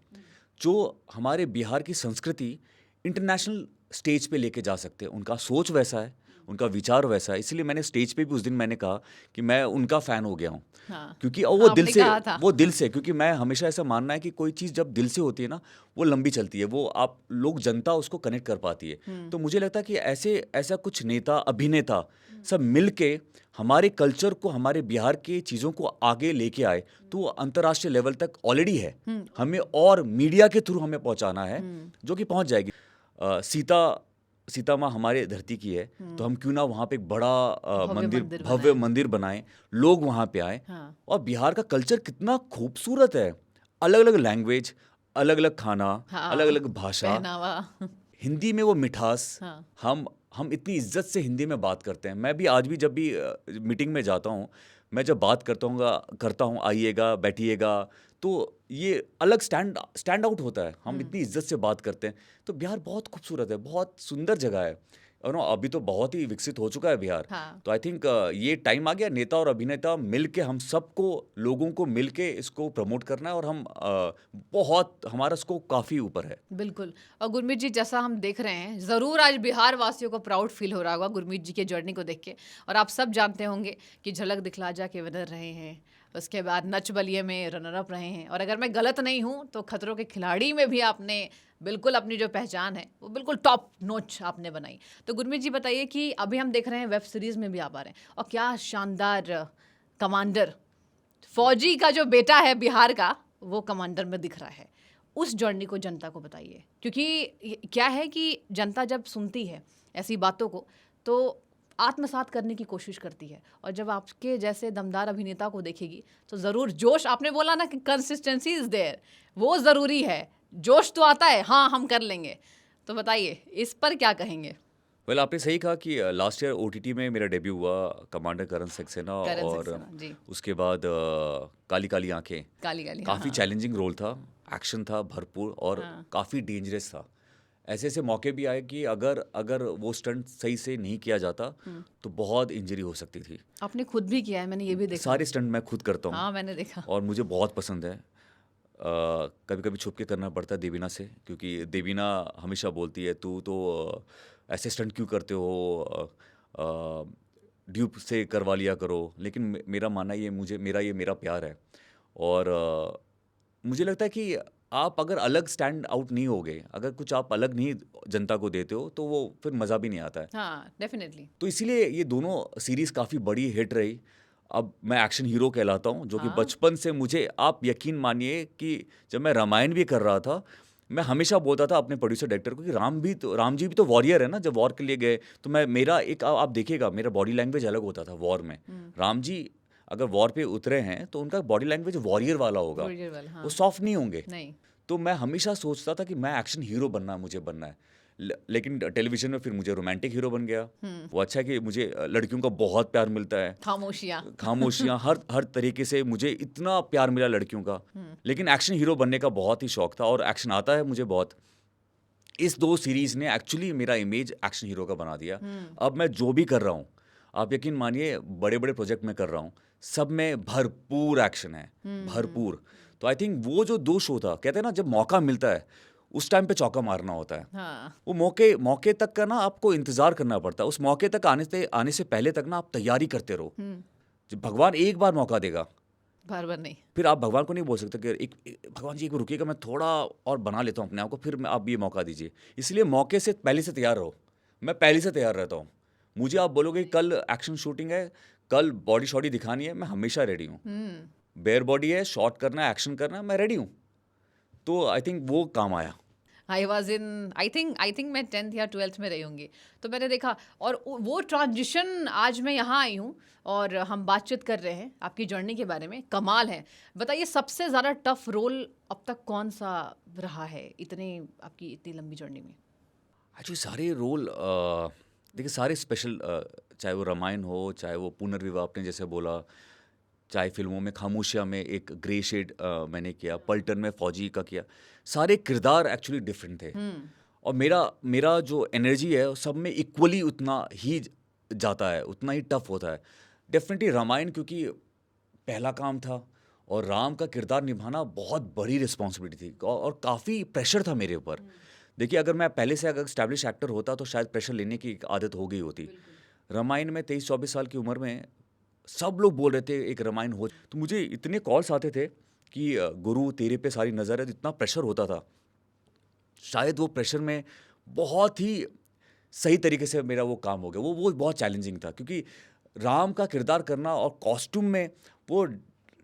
जो हमारे बिहार की संस्कृति इंटरनेशनल स्टेज पे लेके जा सकते हैं। उनका सोच वैसा है, उनका विचार वैसा है, इसलिए मैंने स्टेज पे भी उस दिन मैंने कहा कि मैं उनका फ़ैन हो गया हूँ। हाँ, क्योंकि वो दिल आपने से, कहा था। वो दिल से, क्योंकि मैं हमेशा ऐसा मानना है कि कोई चीज़ जब दिल से होती है ना, वो लंबी चलती है, वो आप लोग, जनता उसको कनेक्ट कर पाती है। तो मुझे लगता है कि ऐसा कुछ नेता, अभिनेता सब मिल के हमारे कल्चर को, हमारे बिहार की चीज़ों को आगे लेके आए, तो वो अंतर्राष्ट्रीय लेवल तक ऑलरेडी है। हमें और मीडिया के थ्रू हमें पहुंचाना है, जो कि पहुंच जाएगी। सीता माँ हमारे धरती की है, तो हम क्यों ना वहाँ पे एक बड़ा भव्य मंदिर बनाएं, लोग वहाँ पे आए। हाँ, और बिहार का कल्चर कितना खूबसूरत है, अलग अलग लैंग्वेज, अलग अलग खाना, हाँ, अलग अलग भाषा, पहनावा। हिंदी में वो मिठास। हाँ, हम इतनी इज्जत से हिंदी में बात करते हैं। मैं भी आज भी जब भी मीटिंग में जाता हूँ, मैं जब बात करता हूँ आइएगा, बैठिएगा, तो ये अलग स्टैंड आउट होता है। हम इतनी इज्जत से बात करते हैं। तो बिहार बहुत खूबसूरत है, बहुत सुंदर जगह है, और अभी तो बहुत ही विकसित हो चुका है बिहार। हाँ, तो आई थिंक ये टाइम आ गया, नेता और अभिनेता मिल के, हम सबको, लोगों को मिल के इसको प्रमोट करना है, और हम हमारा स्कोप काफ़ी ऊपर है। बिल्कुल। और गुरमीत जी, जैसा हम देख रहे हैं, ज़रूर आज बिहार वासियों को प्राउड फील हो रहा होगा गुरमीत जी के जर्नी को देख के। और आप सब जानते होंगे कि झलक दिखला जा के विनर रहे हैं, उसके बाद नच बलिए में रनर अप रहे हैं, और अगर मैं गलत नहीं हूँ तो खतरों के खिलाड़ी में भी आपने बिल्कुल अपनी जो पहचान है वो बिल्कुल टॉप नोच आपने बनाई। तो गुरमीत जी बताइए कि अभी हम देख रहे हैं वेब सीरीज़ में भी आप आ रहे हैं, और क्या शानदार कमांडर, फौजी का जो बेटा है बिहार का, वो कमांडर में दिख रहा है। उस जर्नी को जनता को बताइए, क्योंकि क्या है कि जनता जब सुनती है ऐसी बातों को तो आत्मसात करने की कोशिश करती है, और जब आपके जैसे दमदार अभिनेता को देखेगी तो ज़रूर जोश, आपने बोला ना कि कंसिस्टेंसी इज़ देयर, वो ज़रूरी है, जोश तो आता है, हाँ हम कर लेंगे। तो बताइए इस पर क्या कहेंगे? वेल आपने सही कहा कि लास्ट ईयर ओटीटी में मेरा डेब्यू हुआ कमांडर करण सक्सेना करण और सक्सेना जी, उसके बाद काली काली आंखें काली काली, हाँ काफ़ी हाँ चैलेंजिंग रोल था, एक्शन था भरपूर और हाँ। काफ़ी डेंजरस था। ऐसे ऐसे मौके भी आए कि अगर अगर वो स्टंट सही से नहीं किया जाता तो बहुत इंजरी हो सकती थी। आपने खुद भी किया है, मैंने ये भी देखा। सारे स्टंट मैं खुद करता हूँ हाँ मैंने देखा। और मुझे बहुत पसंद है। कभी कभी छुप के करना पड़ता है देवीना से, क्योंकि देवीना हमेशा बोलती है तू तो ऐसे स्टंट क्यों करते हो, ड्यूब से करवा लिया करो। लेकिन मेरा मानना ये मेरा प्यार है और मुझे लगता है कि आप अगर अलग स्टैंड आउट नहीं होगे, अगर कुछ आप अलग नहीं जनता को देते हो तो वो फिर मज़ा भी नहीं आता है। हाँ डेफिनेटली। तो इसीलिए ये दोनों सीरीज़ काफ़ी बड़ी हिट रही। अब मैं एक्शन हीरो कहलाता हूँ, जो कि हाँ बचपन से मुझे, आप यकीन मानिए कि जब मैं रामायण भी कर रहा था, मैं हमेशा बोलता था अपने प्रोड्यूसर डायरेक्टर को कि राम जी भी तो वॉरियर है ना, जब वॉर के लिए गए तो मैं मेरा एक आप देखिएगा मेरा बॉडी लैंग्वेज अलग होता था वॉर में। राम जी अगर वॉर पे उतरे हैं तो उनका बॉडी लैंग्वेज वॉरियर वाला होगा, वॉरियर वाला, वो हाँ सॉफ्ट नहीं होंगे। नहीं तो मैं हमेशा सोचता था कि मैं एक्शन हीरो बनना है, मुझे बनना है। लेकिन टेलीविजन में फिर मुझे रोमांटिक हीरो बन गया। वो अच्छा है कि मुझे लड़कियों का बहुत प्यार मिलता है, खामोशियाँ। खामोशियाँ हर तरीके से मुझे इतना प्यार मिला लड़कियों का। लेकिन एक्शन हीरो बनने का बहुत ही शौक था और एक्शन आता है मुझे बहुत। इस दो सीरीज ने एक्चुअली मेरा इमेज एक्शन हीरो का बना दिया। अब मैं जो भी कर रहा हूँ, आप यकीन मानिए बड़े बड़े प्रोजेक्ट में कर रहा हूँ, सब में भरपूर एक्शन है, भरपूर। तो आई थिंक वो जो दो शो था, कहते हैं ना जब मौका मिलता है उस टाइम पे चौका मारना होता है। हाँ वो मौके तक का ना आपको इंतजार करना पड़ता है। उस मौके तक आने से पहले तक ना आप तैयारी करते रहो। जब भगवान एक बार मौका देगा, बार बार नहीं। फिर आप भगवान को नहीं बोल सकते कि भगवान जी एक बार रुकिएगा, मैं थोड़ा और बना लेता हूँ अपने आप को, फिर आप ये मौका दीजिए। इसलिए मौके से पहले से तैयार रहो। मैं पहले से तैयार रहता हूँ। मुझे आप बोलोगे कि कल एक्शन शूटिंग है, कल बॉडी शॉडी दिखानी है, मैं हमेशा रेडी हूँ। बेयर बॉडी है, शॉट करना है, एक्शन करना है, मैं रेडी हूँ। तो आई थिंक वो काम आया। I was in I think मैं 10th या 12th में रही होंगी, तो मैंने देखा। और वो ट्रांजिशन, आज मैं यहाँ आई हूँ और हम बातचीत कर रहे हैं आपकी जर्नी के बारे में, कमाल है। बताइए सबसे ज़्यादा टफ रोल अब तक कौन सा रहा है आपकी इतनी लंबी जर्नी में? एक्चुअली सारे रोल देखिए सारे स्पेशल, चाहे वो रामायण हो, चाहे वो पुनर्विवाह आपने जैसे बोला, चाहे फिल्मों में खामोशिया में एक ग्रे शेड मैंने किया, पलटन में फौजी का किया, सारे किरदार एक्चुअली डिफरेंट थे। और मेरा जो एनर्जी है वो सब में इक्वली उतना ही जाता है, उतना ही टफ होता है। डेफिनेटली रामायण क्योंकि पहला काम था और राम का किरदार निभाना बहुत बड़ी रिस्पॉन्सिबिलिटी थी और काफ़ी प्रेशर था मेरे ऊपर। देखिए अगर मैं पहले से अगर स्टैब्लिश एक्टर होता तो शायद प्रेशर लेने की एक आदत हो गई होती। रामायण में 23-24 साल की उम्र में सब लोग बोल रहे थे एक रामायण हो, तो मुझे इतने कॉल्स आते थे कि गुरु तेरे पे सारी नज़र है, तो इतना प्रेशर होता था। शायद वो प्रेशर में बहुत ही सही तरीके से मेरा वो काम हो गया। वो बहुत चैलेंजिंग था क्योंकि राम का किरदार करना और कॉस्ट्यूम में वो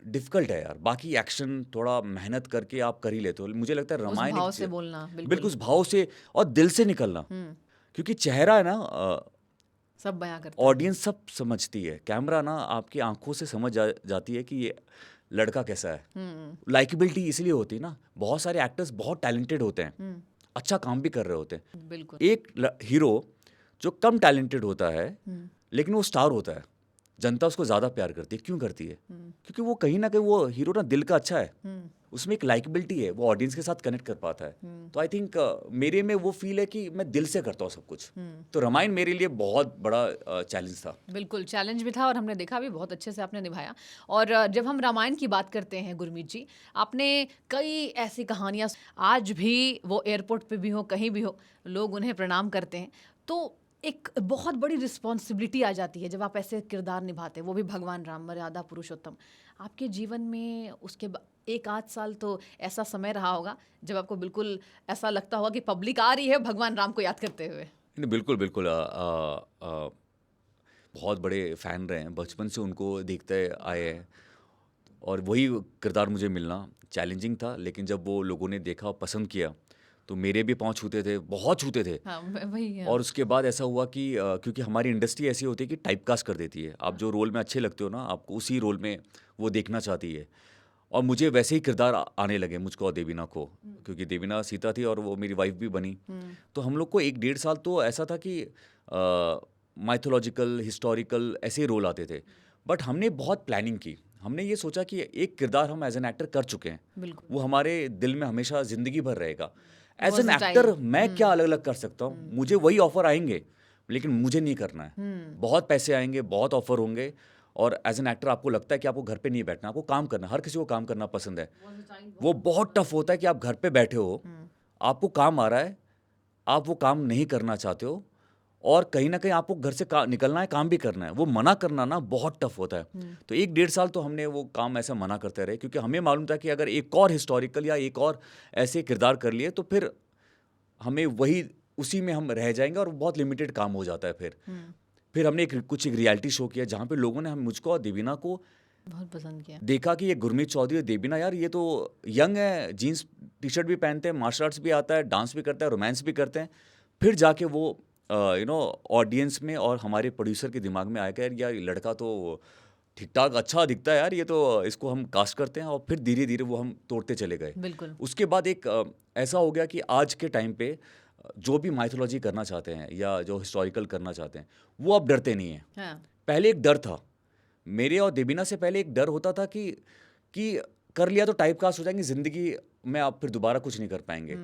डिफ़िकल्ट है यार। बाकी एक्शन थोड़ा मेहनत करके आप कर ही लेते हो। मुझे लगता है उस रामायण भाव एक से बोलना, बिल्कुल उस भाव से और दिल से निकलना, क्योंकि चेहरा है ना, सब बयां करता है। ऑडियंस सब समझती है, कैमरा ना आपकी आंखों से समझ जाती है कि ये लड़का कैसा है। लाइकेबिलिटी इसलिए होती है ना, बहुत सारे एक्टर्स बहुत टैलेंटेड होते हैं, अच्छा काम भी कर रहे होते हैं। बिल्कुल। एक हीरो जो कम टैलेंटेड होता है लेकिन वो स्टार होता है, जनता उसको ज़्यादा प्यार करती है। क्यों करती है? क्योंकि वो कहीं ना कहीं वो हीरो ना दिल का अच्छा है, उसमें एक लाइकेबिलिटी है, वो ऑडियंस के साथ कनेक्ट कर पाता है। तो आई थिंक मेरे में वो फील है कि मैं दिल से करता हूँ सब कुछ। तो रामायण मेरे लिए बहुत बड़ा चैलेंज था। बिल्कुल चैलेंज भी था और हमने देखा भी बहुत अच्छे से आपने निभाया। और जब हम रामायण की बात करते हैं गुरमीत जी, आपने कई ऐसी कहानियाँ, आज भी वो एयरपोर्ट पे भी हो, कहीं भी हो, लोग उन्हें प्रणाम करते हैं। तो एक बहुत बड़ी रिस्पॉन्सिबिलिटी आ जाती है जब आप ऐसे किरदार निभाते हैं, वो भी भगवान राम, मर्यादा पुरुषोत्तम। आपके जीवन में उसके एक आध साल तो ऐसा समय रहा होगा जब आपको बिल्कुल ऐसा लगता होगा कि पब्लिक आ रही है भगवान राम को याद करते हुए। नहीं बिल्कुल बिल्कुल, बहुत बड़े फ़ैन रहे हैं, बचपन से उनको देखते आए हैं और वही किरदार मुझे मिलना चैलेंजिंग था। लेकिन जब वो लोगों ने देखा और पसंद किया तो मेरे भी पाँव छूते थे, बहुत छूते थे। हाँ वही है। और उसके बाद ऐसा हुआ कि क्योंकि हमारी इंडस्ट्री ऐसी होती है कि टाइप कास्ट कर देती है, आप जो रोल में अच्छे लगते हो ना, आपको उसी रोल में वो देखना चाहती है। और मुझे वैसे ही किरदार आने लगे मुझको और देवीना को, क्योंकि देवीना सीता थी और वो मेरी वाइफ भी बनी। तो हम लोग को 1-1.5 साल तो ऐसा था कि माइथोलॉजिकल, हिस्टोरिकल ऐसे रोल आते थे। बट हमने बहुत प्लानिंग की। हमने ये सोचा कि एक किरदार हम एज एन एक्टर कर चुके हैं, बिल्कुल। वो हमारे दिल में हमेशा ज़िंदगी भर रहेगा। As an Versatile। एक्टर मैं क्या अलग अलग कर सकता हूँ? मुझे वही ऑफर आएंगे, लेकिन मुझे नहीं करना है। बहुत पैसे आएंगे, बहुत ऑफर होंगे, और एज एन एक्टर आपको लगता है कि आपको घर पे नहीं बैठना, आपको काम करना। हर किसी को काम करना पसंद है। वो बहुत टफ होता है कि आप घर पे बैठे हो, आपको काम आ रहा है, आप वो काम नहीं करना चाहते हो, और कहीं ना कहीं आपको घर से निकलना है, काम भी करना है। वो मना करना ना बहुत टफ होता है। तो 1-1.5 साल तो हमने वो काम ऐसा मना करते रहे, क्योंकि हमें मालूम था कि अगर एक और हिस्टोरिकल या एक और ऐसे किरदार कर लिए तो फिर हमें वही उसी में हम रह जाएंगे और बहुत लिमिटेड काम हो जाता है। फिर हमने कुछ एक रियलिटी शो किया जहाँ पे लोगों ने मुझको और देवीना को बहुत पसंद किया। देखा कि ये गुरमीत चौधरी और देवीना, यार ये तो यंग है, जीन्स टी शर्ट भी पहनते हैं, मार्शल आर्ट्स भी आता है, डांस भी करता है, रोमांस भी करते हैं। फिर जाके वो ऑडियंस में और हमारे प्रोड्यूसर के दिमाग में आया यार ये लड़का तो ठीक ठाक अच्छा दिखता है यार, ये तो इसको हम कास्ट करते हैं। और फिर धीरे धीरे वो हम तोड़ते चले गए। बिल्कुल। उसके बाद एक ऐसा हो गया कि आज के टाइम पे जो भी माइथोलॉजी करना चाहते हैं या जो हिस्टोरिकल करना चाहते हैं, वो अब डरते नहीं हैं। हाँ। पहले एक डर था, मेरे और देवीना से पहले एक डर होता था कि कर लिया तो टाइप कास्ट हो जाएंगे, ज़िंदगी में आप फिर दोबारा कुछ नहीं कर पाएंगे।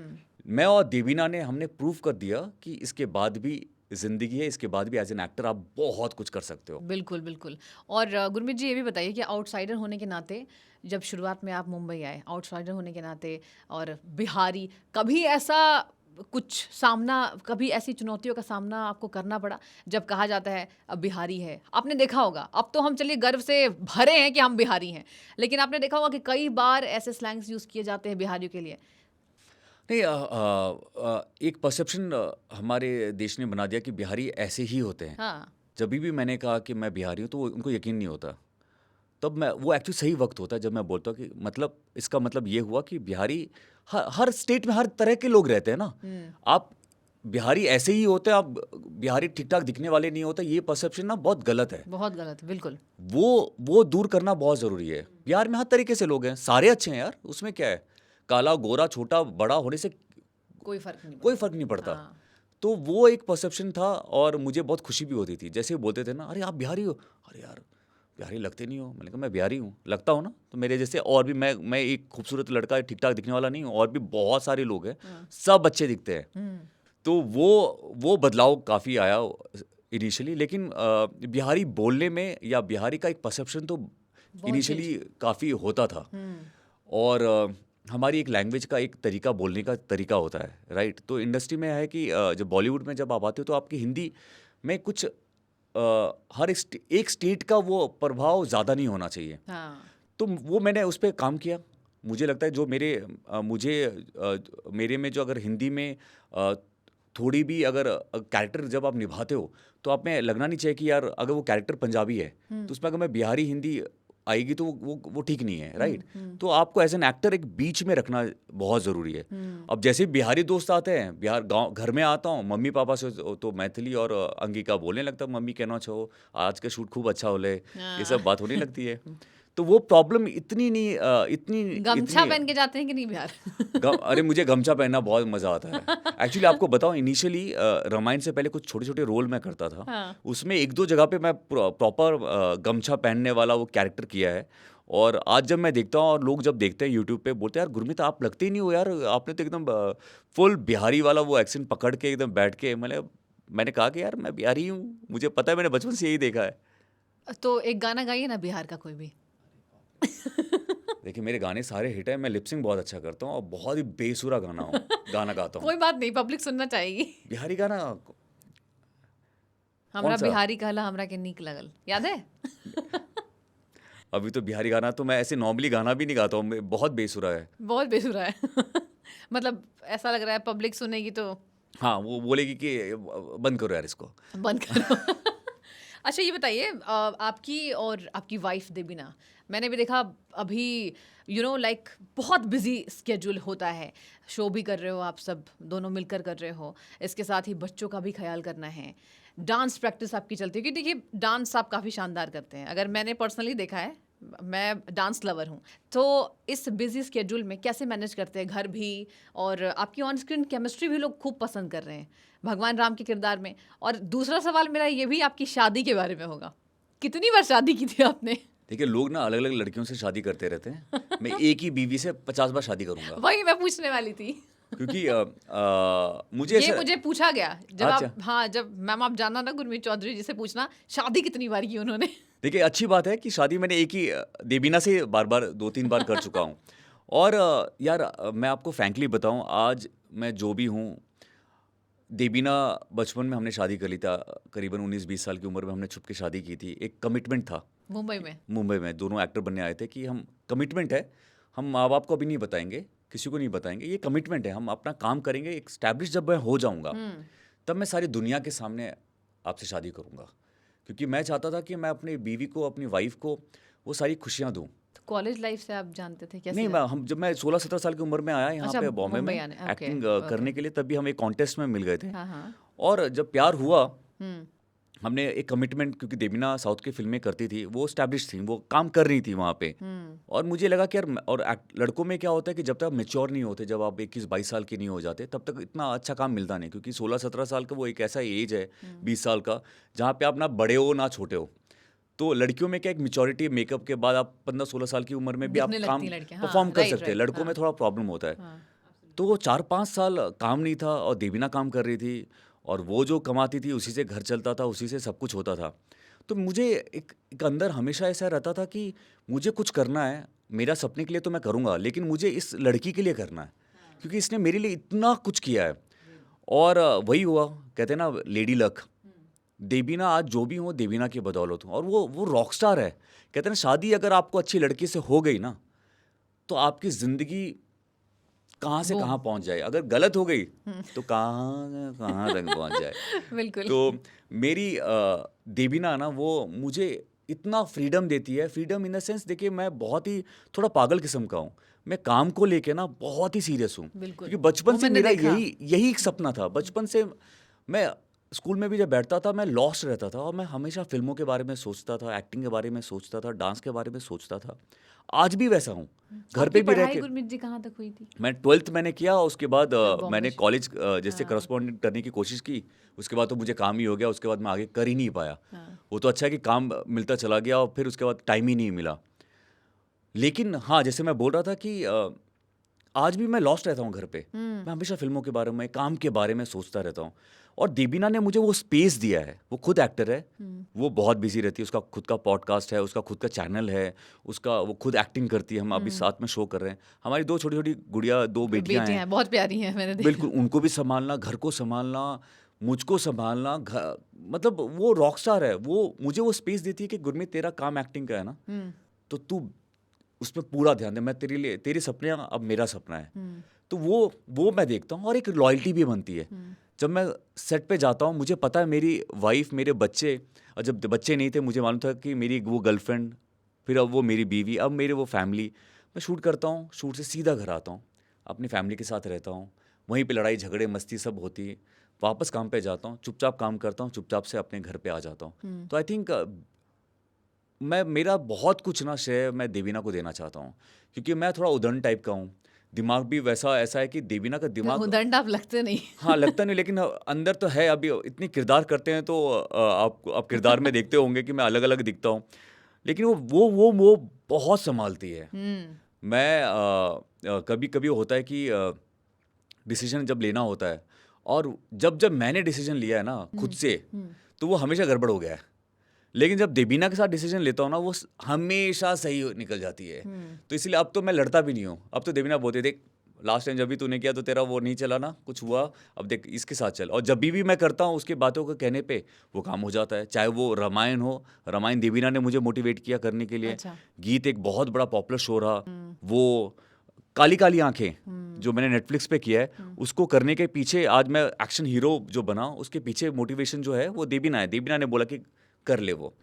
मैं और देवीना ने हमने प्रूव कर दिया कि इसके बाद भी ज़िंदगी है, इसके बाद भी एज एन एक्टर आप बहुत कुछ कर सकते हो। बिल्कुल बिल्कुल। और गुरमीत जी, ये भी बताइए कि आउटसाइडर होने के नाते, जब शुरुआत में आप मुंबई आए, आउटसाइडर होने के नाते और बिहारी, कभी ऐसा कुछ सामना, कभी ऐसी चुनौतियों का सामना आपको करना पड़ा जब कहा जाता है अब बिहारी है? आपने देखा होगा, अब तो हम चलिए गर्व से भरे हैं कि हम बिहारी हैं, लेकिन आपने देखा होगा कि कई बार ऐसे स्लैंग्स यूज़ किए जाते हैं बिहारियों के लिए। नहीं, एक परसेप्शन हमारे देश ने बना दिया कि बिहारी ऐसे ही होते हैं। हाँ। जब भी मैंने कहा कि मैं बिहारी हूँ तो उनको यकीन नहीं होता। तब मैं वो एक्चुअली सही वक्त होता है जब मैं बोलता हूँ कि मतलब इसका मतलब ये हुआ कि बिहारी हर स्टेट में हर तरह के लोग रहते हैं ना। आप बिहारी ऐसे ही होते हैं, आप बिहारी ठीक ठाक दिखने वाले नहीं होते, ये परसेप्शन ना बहुत गलत है। बहुत गलत, बिल्कुल। वो दूर करना बहुत ज़रूरी है। बिहार में हर तरीके से लोग हैं, सारे अच्छे हैं यार, उसमें क्या है? काला गोरा छोटा बड़ा होने से कोई फर्क नहीं कोई फर्क नहीं पड़ता। हाँ। तो वो एक परसेप्शन था और मुझे बहुत खुशी भी होती थी। जैसे बोलते थे ना, अरे आप बिहारी हो, अरे यार बिहारी लगते नहीं हो। मैंने कहा मैं बिहारी हूँ, लगता हूँ ना। तो मेरे जैसे और भी, मैं एक खूबसूरत लड़का ठीक ठाक दिखने वाला नहीं हूँ, और भी बहुत सारे लोग हैं, सब अच्छे दिखते हैं। तो वो बदलाव काफ़ी आया इनिशियली। लेकिन बिहारी बोलने में या बिहारी का एक परसेप्शन तो इनिशियली काफ़ी होता था। और हमारी एक लैंग्वेज का एक तरीका, बोलने का तरीका होता है, राइट? तो इंडस्ट्री में है कि जब बॉलीवुड में जब आप आते हो तो आपकी हिंदी में कुछ हर एक स्टेट का वो प्रभाव ज़्यादा नहीं होना चाहिए। हाँ। तो वो मैंने उस पर काम किया। मुझे लगता है जो मेरे में जो अगर हिंदी में थोड़ी भी अगर कैरेक्टर जब आप निभाते हो तो आप में लगना नहीं चाहिए कि यार अगर वो कैरेक्टर पंजाबी है तो उसमें अगर मैं बिहारी हिंदी आएगी तो वो ठीक नहीं है, राइट? तो आपको एज एन एक्टर एक बीच में रखना बहुत ज़रूरी है। अब जैसे बिहारी दोस्त आते हैं, बिहार गांव घर में आता हूँ, मम्मी पापा से तो मैथिली और अंगिका बोलने लगता, मम्मी कहना छो आज का शूट खूब अच्छा होले, ये सब बात होने लगती है। तो वो प्रॉब्लम इतनी नहीं, गमछा पहन के जाते हैं कि नहीं बिहार? अरे मुझे गमछा पहनना बहुत मजा आता है। एक्चुअली आपको बताऊं, इनिशियली रामायण से पहले कुछ छोटे छोटे रोल मैं करता था। हाँ। उसमें 1-2 जगह पे मैं प्रॉपर गमछा पहनने वाला वो कैरेक्टर किया है। और आज जब मैं देखता हूँ और लोग जब देखते हैं यूट्यूब पे, बोलते हैं यार गुरमीत आप लगते ही नहीं हो यार, आपने तो एकदम फुल बिहारी वाला वो एक्सेंट पकड़ के एकदम बैठ के। मैंने कहा कि यार मैं बिहारी हूँ, मुझे पता है, मैंने बचपन से यही देखा है। तो एक गाना गाइए ना बिहार का कोई भी। देखिए मेरे गाने सारे हिट हैं, मैं लिपसिंग बहुत अच्छा करता हूँ और बहुत ही बेसुरा गाना गाता हूँ। कोई बात नहीं, पब्लिक सुनना चाहेगी। बिहारी गाना हमरा कौन सा? बिहारी कहला हमरा के नीक लगल, याद है? अभी तो बिहारी गाना तो मैं ऐसे नॉर्मली गाना भी नहीं गाता हूँ, बहुत बेसुरा है। बहुत बेसुरा है। मतलब ऐसा लग रहा है पब्लिक सुनेगी तो हाँ, वो बोलेगी कि बंद करो यार इसको। बंद करो। अच्छा ये बताइए, आपकी और आपकी वाइफ देबीना, मैंने भी देखा अभी लाइक बहुत बिजी स्केड्यूल होता है, शो भी कर रहे हो आप सब दोनों मिलकर कर रहे हो, इसके साथ ही बच्चों का भी ख्याल करना है, डांस प्रैक्टिस आपकी चलती है, क्योंकि देखिए डांस आप काफ़ी शानदार करते हैं, अगर मैंने पर्सनली देखा है, मैं डांस लवर हूँ, तो इस बिजी स्केड्यूल में कैसे मैनेज करते हैं घर भी, और आपकी ऑन स्क्रीन केमिस्ट्री भी लोग खूब पसंद कर रहे हैं भगवान राम के किरदार में। और दूसरा सवाल मेरा ये भी आपकी शादी के बारे में होगा, कितनी बार शादी की थी आपने? देखिए, लोग ना अलग अलग लड़कियों से शादी करते रहते हैं। मैं एक ही बीवी से 50 बार शादी करूंगा, वही मैं पूछने वाली थी। क्योंकि मुझे ये मुझे पूछा गया जब अच्छा। आप, हाँ, जब मैम आप जानना ना गुरमीत चौधरी जी से पूछना शादी कितनी बार की उन्होंने। देखिए, अच्छी बात है कि शादी मैंने एक ही देबीना से बार बार 2-3 बार कर चुका हूँ। और यार, मैं आपको फ्रैंकली बताऊँ, आज मैं जो भी हूँ, देबीना बचपन में हमने शादी कर ली था, करीबन 19-20 साल की उम्र में हमने छुप के शादी की थी। एक कमिटमेंट था मुंबई में दोनों एक्टर बनने आए थे कि हम कमिटमेंट है, हम माँ बाप को अभी नहीं बताएंगे, किसी को नहीं बताएंगे, ये कमिटमेंट है, हम अपना काम करेंगे, एक स्टैब्लिश जब मैं हो जाऊंगा तब मैं सारी दुनिया के सामने आपसे शादी करूंगा। क्योंकि मैं चाहता था कि मैं अपनी बीवी को, अपनी वाइफ को वो सारी खुशियां दूं। तो कॉलेज लाइफ से आप जानते थे कैसे? नहीं, जब मैं 16-17 साल की उम्र में आया यहाँ अच्छा, पे बॉम्बे में ओके, एक्टिंग करने के लिए, तब भी हम एक कॉन्टेस्ट में मिल गए थे। हाँ। और जब प्यार हुआ, हम्म हमने एक कमिटमेंट, क्योंकि देबीना साउथ की फिल्में करती थी, वो स्टैब्लिश थी, वो काम कर रही थी वहाँ पे। और मुझे लगा कि यार, और लड़कों में क्या होता है कि जब तक आप मेच्योर नहीं होते, जब आप 21-22 साल के नहीं हो जाते, तब तक इतना अच्छा काम मिलता नहीं। क्योंकि 16-17 साल का वो एक ऐसा एज है, 20 साल का, जहाँ पे आप ना बड़े हो ना छोटे हो। तो लड़कियों में क्या, एक मेच्योरिटी, मेकअप के बाद आप 15-16 साल की उम्र में भी आप दिखने काम लगती हैं लड़कियां, परफॉर्म कर राइट, सकते हैं। राइट, लड़कों में थोड़ा प्रॉब्लम होता है। तो वो 4-5 साल काम नहीं था और देबीना काम कर रही थी, और वो जो कमाती थी उसी से घर चलता था, उसी से सब कुछ होता था। तो मुझे एक अंदर हमेशा ऐसा रहता था कि मुझे कुछ करना है, मेरा सपने के लिए तो मैं करूँगा, लेकिन मुझे इस लड़की के लिए करना है, क्योंकि इसने मेरे लिए इतना कुछ किया है। और वही हुआ, कहते हैं ना, लेडी लक। देबीना आज जो भी हो, देबीना की बदौलत हो, और वो रॉक स्टार है। कहते हैं ना, शादी अगर आपको अच्छी लड़की से हो गई ना, तो आपकी ज़िंदगी कहाँ से कहाँ पहुँच जाए। अगर गलत हो गई तो कहाँ कहाँ तक पहुँच जाए। बिल्कुल। तो मेरी देबीना ना, वो मुझे इतना फ्रीडम देती है। फ्रीडम इन द सेंस, देखिए, मैं बहुत ही थोड़ा पागल किस्म का हूँ। मैं काम को लेके ना बहुत ही सीरियस हूँ, क्योंकि बचपन से मेरा यही एक सपना था। बचपन से मैं स्कूल में भी जब बैठता था, मैं लॉस्ट रहता था, और मैं हमेशा फिल्मों के बारे में सोचता था, एक्टिंग के बारे में सोचता था, डांस के बारे में सोचता था। आज भी वैसा हूँ, घर पे भी रह के। गुरमीत जी कहाँ तक हुई थी? मैं 12th मैंने किया, उसके बाद मैंने बॉम्बे कॉलेज जैसे करस्पॉन्डेंट करने की कोशिश की। उसके बाद तो मुझे काम ही हो गया, उसके बाद मैं आगे कर ही नहीं पाया। वो तो अच्छा है कि काम मिलता चला गया, और फिर उसके बाद टाइम ही नहीं मिला। लेकिन हाँ, जैसे मैं बोल रहा था कि आज भी मैं लॉस्ट रहता हूँ घर पे। मैं हमेशा फिल्मों के बारे में, काम के बारे में सोचता रहता हूँ। और देबीना ने मुझे वो स्पेस दिया है। वो खुद एक्टर है, वो बहुत बिजी रहती है, उसका खुद का पॉडकास्ट है, उसका खुद का चैनल है, वो खुद एक्टिंग करती है। हम अभी साथ में शो कर रहे हैं। हमारी 2 छोटी-छोटी गुड़िया, 2 बेटियां हैं, बहुत प्यारी हैं, मैंने देखा। बिल्कुल, उनको भी संभालना, घर को संभालना, मुझको संभालना, मतलब वो रॉक स्टार है। वो मुझे वो स्पेस देती है कि गुरमीत, तेरा काम एक्टिंग का है ना, तो तू उसमें पूरा ध्यान दे। मैं तेरे लिए, तेरे सपने अब मेरा सपना है। तो वो मैं देखता हूँ, और एक लॉयल्टी भी बनती है। जब मैं सेट पे जाता हूँ, मुझे पता है मेरी वाइफ, मेरे बच्चे, और जब बच्चे नहीं थे मुझे मालूम था कि मेरी वो गर्लफ्रेंड, फिर अब वो मेरी बीवी, अब मेरे वो फैमिली। मैं शूट करता हूँ, शूट से सीधा घर आता हूँ, अपनी फैमिली के साथ रहता हूँ। वहीं पे लड़ाई झगड़े मस्ती सब होती है। वापस काम पे जाता हूँ, चुपचाप काम करता हूँ, चुपचाप से अपने घर पे आ जाता हूँ। तो आई थिंक मेरा बहुत कुछ ना श्रेय मैं देबीना को देना चाहता हूँ, क्योंकि मैं थोड़ा उदंड टाइप का हूँ। दिमाग भी वैसा ऐसा है कि देबीना का दिमाग उदंड आप लगते नहीं। हाँ, लगता नहीं, लेकिन अंदर तो है। अभी इतनी किरदार करते हैं तो आप किरदार में देखते होंगे कि मैं अलग अलग दिखता हूँ, लेकिन वो बहुत संभालती है। मैं कभी कभी होता है कि डिसीजन जब लेना होता है, और जब मैंने डिसीजन लिया है ना खुद से, तो वो हमेशा गड़बड़ हो गया है। लेकिन जब देबीना के साथ डिसीजन लेता हूँ ना, वो हमेशा सही निकल जाती है। तो इसलिए अब तो मैं लड़ता भी नहीं हूँ। अब तो देबीना बोलती है, देख, लास्ट टाइम जब भी तूने किया तो तेरा वो नहीं चला ना, कुछ हुआ, अब देख इसके साथ चल। और जब भी मैं करता हूँ, उसके बातों को कहने पे वो काम हो जाता है। चाहे वो रामायण हो, रामायण देबीना ने मुझे मोटिवेट किया करने के लिए। अच्छा। गीत एक बहुत बड़ा पॉपुलर शो रहा। वो काली काली आंखें जो मैंने नेटफ्लिक्स पे किया है, उसको करने के पीछे आज मैं एक्शन हीरो जो बना, उसके पीछे मोटिवेशन जो है वो देबीना है। देबीना ने बोला कि कर ले वो।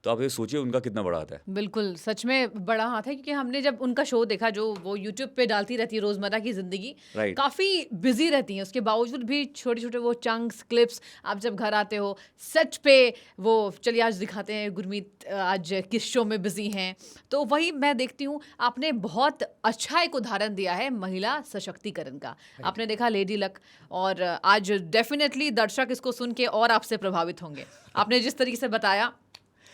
तो आप ये सोचिए उनका कितना बड़ा हाथ है। बिल्कुल, सच में बड़ा हाथ है, क्योंकि हमने जब उनका शो देखा जो वो यूट्यूब पे डालती रहती है रोज़मर्रा की ज़िंदगी, Right. काफ़ी बिजी रहती हैं, उसके बावजूद भी छोटे छोटे वो चंक्स क्लिप्स आप जब घर आते हो सेट पे वो चलिए आज दिखाते हैं गुरमीत आज किस शो में बिजी हैं, तो वही मैं देखती हूँ। आपने बहुत अच्छा एक उदाहरण दिया है महिला सशक्तिकरण का। आपने देखा लेडी लक, और आज डेफिनेटली दर्शक इसको सुन के और आपसे प्रभावित होंगे, आपने जिस तरीके से बताया।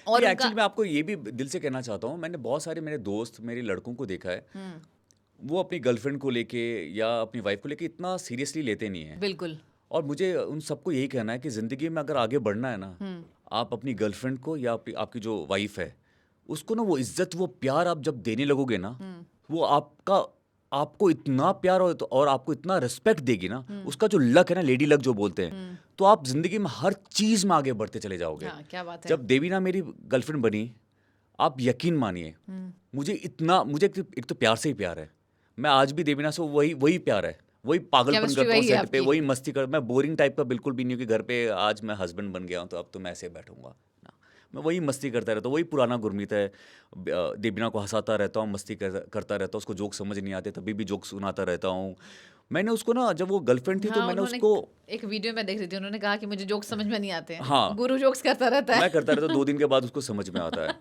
और उनका एक्चुअली मैं आपको ये भी दिल से कहना चाहता हूँ, मैंने बहुत सारे मेरे दोस्त मेरे लड़कों को देखा है, वो अपनी गर्लफ्रेंड को लेके या अपनी वाइफ को लेके इतना सीरियसली लेते नहीं है। बिल्कुल और मुझे उन सबको यही कहना है कि ज़िंदगी में अगर आगे बढ़ना है ना, आप अपनी गर्लफ्रेंड को या आपकी जो वाइफ है उसको ना वो इज्जत वो प्यार आप जब देने लगोगे ना, वो आपको इतना प्यार और आपको इतना रिस्पेक्ट देगी ना, उसका जो लक है ना, लेडी लक जो बोलते हैं, तो आप जिंदगी में हर चीज में आगे बढ़ते चले जाओगे। हाँ, क्या बात है। जब देवीना मेरी गर्लफ्रेंड बनी, आप यकीन मानिए मुझे एक तो प्यार से ही प्यार है। मैं आज भी देवीना से वही प्यार है, वही पागलपन Chemistry करता हूँ वही है सेट पे, आपकी। वही मस्ती कर। मैं बोरिंग टाइप का बिल्कुल भी नहीं हूँ कि घर पे आज मैं हस्बैंड बन गया हूँ तो अब तो मैं ऐसे बैठूंगा ना। मैं वही मस्ती करता रहता हूँ, वही पुराना गुरमीत है। देवीना को हंसाता रहता हूँ, मस्ती करता रहता हूँ, उसको जोक समझ नहीं आते तभी भी जोक सुनाता रहता हूँ। मैंने उसको ना, जब वो गर्लफ्रेंड थी तो हाँ, मैंने उन्होंने उसको एक वीडियो में देख रही थी, उन्होंने कहा कि मुझे जोक्स समझ में नहीं आते हैं। हाँ। गुरु जोक्स करता रहता है। मैं करता रहता 2 दिन के बाद उसको समझ में आता है।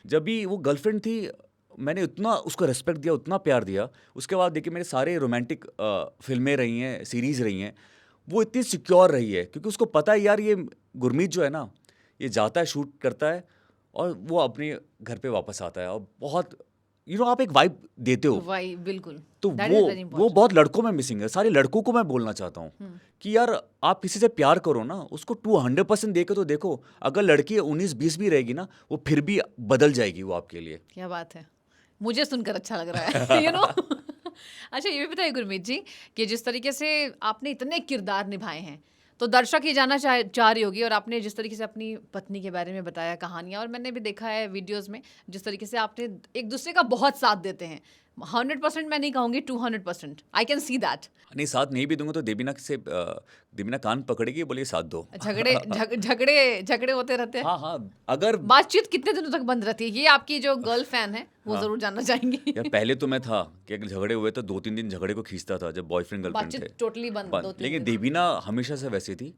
जब भी वो गर्लफ्रेंड थी मैंने उतना उसको रिस्पेक्ट दिया, उतना प्यार दिया। उसके बाद देखिए मेरे सारे रोमांटिक फिल्में रही हैं, सीरीज़ रही हैं, वो इतनी सिक्योर रही है क्योंकि उसको पता है यार ये गुरमीत जो है ना, ये जाता है शूट करता है और वो अपने घर पे वापस आता है। और बहुत आप एक वाइब देते हो, वही बिल्कुल, तो That is very वो important. बहुत लड़कों में मिसिंग है। सारे लड़कों को मैं बोलना चाहता हूँ कि यार आप किसी से प्यार करो ना, उसको 200% देके तो देखो। अगर लड़की 19-20 भी रहेगी ना, वो फिर भी बदल जाएगी वो आपके लिए। क्या बात है, मुझे सुनकर अच्छा लग रहा है। यू नो अच्छा, ये भी बताइए गुरमीत जी कि जिस तरीके से आपने इतने किरदार निभाए हैं, तो दर्शक ये जानना चाह रही होगी, और आपने जिस तरीके से अपनी पत्नी के बारे में बताया कहानियां, और मैंने भी देखा है वीडियोस में जिस तरीके से आपने एक दूसरे का बहुत साथ देते हैं। 100% मैं नहीं कहूँगी, 200% आई कैन सी दैट। नहीं, साथ नहीं भी दूंगा तो देवीना कान पकड़ेगी, बोलिए साथ दो। झगड़े होते रहते हैं। हाँ हाँ, अगर बातचीत कितने दिनों तक बंद रहती है, ये आपकी जो गर्ल फैन है वो हाँ। जरूर जानना चाहेंगी। यार पहले तो मैं था कि अगर झगड़े हुए तो 2-3 दिन झगड़े को खींचता था जब बॉयफ्रेंड गर्लफ्रेंड थे। बातचीत टोटली बंद, 2-3 लेकिन दिन। देवीना हमेशा से वैसी थी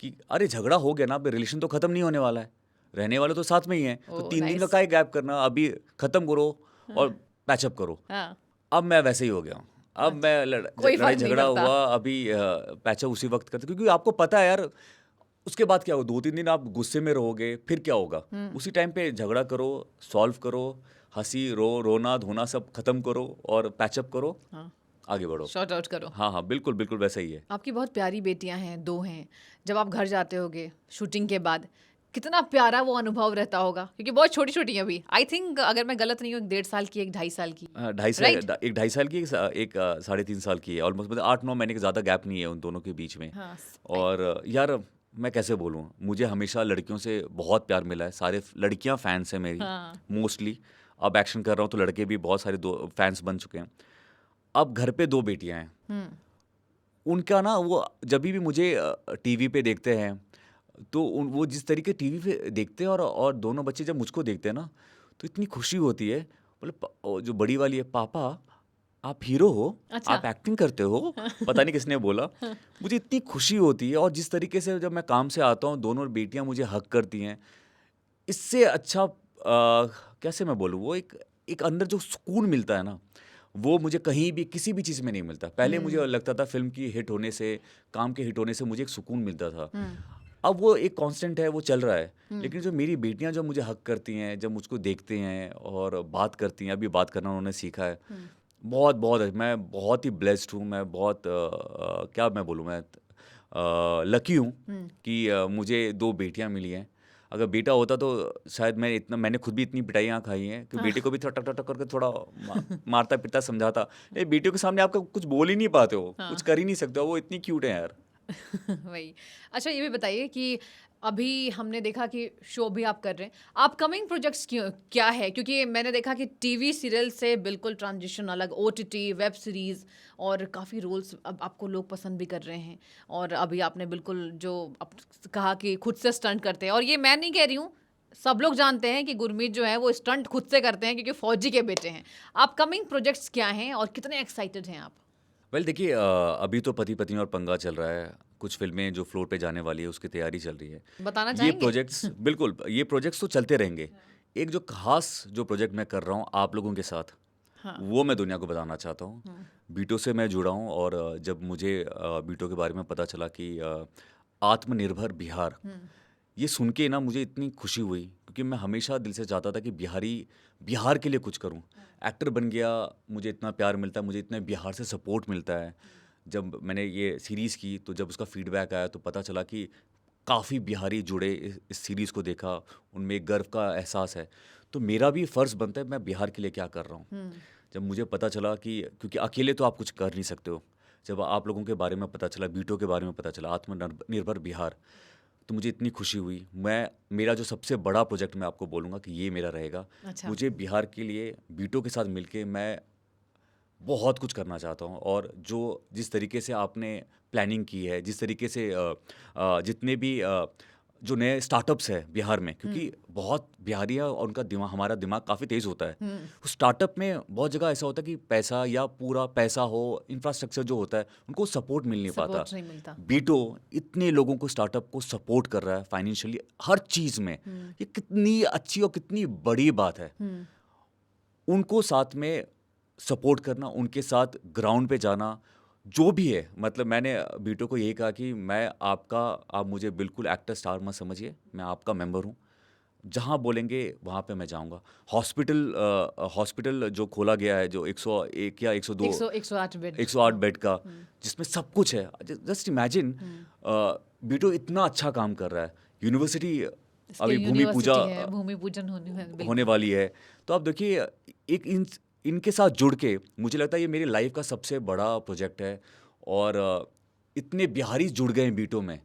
कि अरे झगड़ा हो गया ना, अब रिलेशन तो खत्म नहीं होने वाला है, रहने वाले तो साथ में ही हैं, तो ओह, 3 दिन का nice. काहे गैप करना, अभी खत्म करो और पैचअप करो। हाँ, अब मैं वैसे ही हो गया हूँ। अब मैं कोई फर्क लड़ाई नहीं झगड़ा पड़ता। हुआ अभी पैचअप उसी वक्त करते, क्योंकि आपको पता है यार उसके बाद क्या हो, 2-3 दिन आप गुस्से में रहोगे, फिर क्या होगा। उसी टाइम पे झगड़ा करो, सॉल्व करो, हंसी रोना धोना सब खत्म करो और पैचअप करो, हाँ, आगे बढ़ो। शॉर्ट आउट करो। हाँ हाँ, बिल्कुल बिल्कुल वैसा ही है। आपकी बहुत प्यारी बेटियां हैं, 2 हैं। जब आप घर जाते होगे शूटिंग के बाद, कितना प्यारा वो अनुभव रहता होगा, क्योंकि बहुत छोटी छोटी हैं अभी। आई थिंक अगर मैं गलत नहीं हूँ, 1.5 साल की, 1 2.5 साल की। 2.5 साल की, एक 3.5 साल की है। ऑलमोस्ट मतलब 8-9 महीने का ज़्यादा गैप नहीं है उन दोनों के बीच में। हाँ, और यार मैं कैसे बोलूँ, मुझे हमेशा लड़कियों से बहुत प्यार मिला है। सारे लड़कियां फैंस हैं मेरी हाँ। मोस्टली। अब एक्शन कर रहा हूँ तो लड़के भी बहुत सारे फैंस बन चुके हैं। अब घर पे 2 बेटियां हैं, उनका ना वो जब भी मुझे टीवी पे देखते हैं तो वो जिस तरीके टीवी पे देखते हैं और दोनों बच्चे जब मुझको देखते हैं ना, तो इतनी खुशी होती है। बोले जो बड़ी वाली है, पापा आप हीरो हो, अच्छा। आप एक्टिंग करते हो, पता नहीं किसने बोला। मुझे इतनी खुशी होती है। और जिस तरीके से जब मैं काम से आता हूँ, दोनों बेटियां मुझे हक करती हैं, इससे अच्छा कैसे मैं बोलूँ, वो एक अंदर जो सुकून मिलता है ना, वो मुझे कहीं भी किसी भी चीज़ में नहीं मिलता। पहले मुझे लगता था फिल्म की हिट होने से, काम के हिट होने से मुझे एक सुकून मिलता था। अब वो एक कांस्टेंट है, वो चल रहा है। लेकिन जो मेरी बेटियां जो मुझे हक करती हैं, जब मुझको देखते हैं और बात करती हैं, अभी बात करना उन्होंने सीखा है, बहुत बहुत मैं बहुत ही ब्लेस्ड हूँ। मैं बहुत क्या मैं बोलूँ, मैं लकी हूँ कि मुझे 2 बेटियां मिली हैं। अगर बेटा होता तो शायद मैंने खुद भी इतनी पिटाइयाँ खाई हैं कि बेटे को भी थोड़ा टक टक करके थोड़ा मारता पिटता समझाता। ये बेटियों के सामने आप कुछ बोल ही नहीं पाते हो, कुछ कर ही नहीं सकते हो, वो इतनी क्यूट है यार। वही। अच्छा, ये भी बताइए कि अभी हमने देखा कि शो भी आप कर रहे हैं, अपकमिंग प्रोजेक्ट्स क्या है? क्योंकि मैंने देखा कि टीवी सीरियल से बिल्कुल ट्रांजिशन अलग, OTT वेब सीरीज़, और काफ़ी रोल्स अब आपको लोग पसंद भी कर रहे हैं। और अभी आपने बिल्कुल जो कहा कि खुद से स्टंट करते हैं, और ये मैं नहीं कह रही हूँ, सब लोग जानते हैं कि गुरमीत जो है वो स्टंट खुद से करते हैं क्योंकि फौजी के बेटे हैं। अपकमिंग प्रोजेक्ट्स क्या हैं और कितने एक्साइटेड हैं आप? वेल देखिए, अभी तो पति पत्नी और पंगा चल रहा है। कुछ फिल्में जो फ्लोर पे जाने वाली है उसकी तैयारी चल रही है। बताना ये चाहेंगे? प्रोजेक्ट्स बिल्कुल, ये प्रोजेक्ट्स तो चलते रहेंगे। एक जो खास जो प्रोजेक्ट मैं कर रहा हूँ आप लोगों के साथ, हाँ। वो मैं दुनिया को बताना चाहता हूँ। बीटो से मैं जुड़ा हूँ और जब मुझे बीटो के बारे में पता चला कि आत्मनिर्भर बिहार, ये सुन के ना मुझे इतनी खुशी हुई क्योंकि मैं हमेशा दिल से चाहता था कि बिहार के लिए कुछ करूं। एक्टर बन गया, मुझे इतना प्यार मिलता है, मुझे इतने बिहार से सपोर्ट मिलता है। जब मैंने ये सीरीज़ की तो जब उसका फीडबैक आया तो पता चला कि काफ़ी बिहारी जुड़े इस सीरीज़ को देखा, उनमें एक गर्व का एहसास है। तो मेरा भी फ़र्ज़ बनता है मैं बिहार के लिए क्या कर रहा हूँ। जब मुझे पता चला कि क्योंकि अकेले तो आप कुछ कर नहीं सकते हो, जब आप लोगों के बारे में पता चला, बीटो के बारे में पता चला, आत्मनिर्भर बिहार, तो मुझे इतनी खुशी हुई। मेरा जो सबसे बड़ा प्रोजेक्ट मैं आपको बोलूँगा कि ये मेरा रहेगा। अच्छा। मुझे बिहार के लिए बीटो के साथ मिलके मैं बहुत कुछ करना चाहता हूँ और जो जिस तरीके से आपने प्लानिंग की है, जिस तरीके से जितने भी जो नए स्टार्टअप्स हैं बिहार में, क्योंकि बहुत बिहारी है और उनका दिमाग, हमारा दिमाग काफ़ी तेज़ होता है। उस स्टार्टअप में बहुत जगह ऐसा होता है कि पैसा या पूरा पैसा हो, इंफ्रास्ट्रक्चर जो होता है, उनको सपोर्ट मिल नहीं पाता। सपोर्ट नहीं मिलता। बीटो इतने लोगों को, स्टार्टअप को सपोर्ट कर रहा है फाइनेंशियली, हर चीज़ में। ये कितनी अच्छी और कितनी बड़ी बात है। उनको साथ में सपोर्ट करना, उनके साथ ग्राउंड पे जाना, जो भी है, मतलब मैंने बीटो को यही कहा कि आप मुझे बिल्कुल एक्टर स्टार मत समझिए, मैं आपका मेंबर हूँ। जहाँ बोलेंगे वहाँ पे मैं जाऊँगा। हॉस्पिटल जो खोला गया है, जो 101 या 102 108 बेड। 108 बेड का, जिसमें सब कुछ है। जस्ट इमेजिन, बीटो इतना अच्छा काम कर रहा है। यूनिवर्सिटी अभी भूमि पूजन होने वाली है। तो आप देखिए, इनके साथ जुड़ के मुझे लगता है ये मेरी लाइफ का सबसे बड़ा प्रोजेक्ट है। और इतने बिहारी जुड़ गए हैं बीटो में,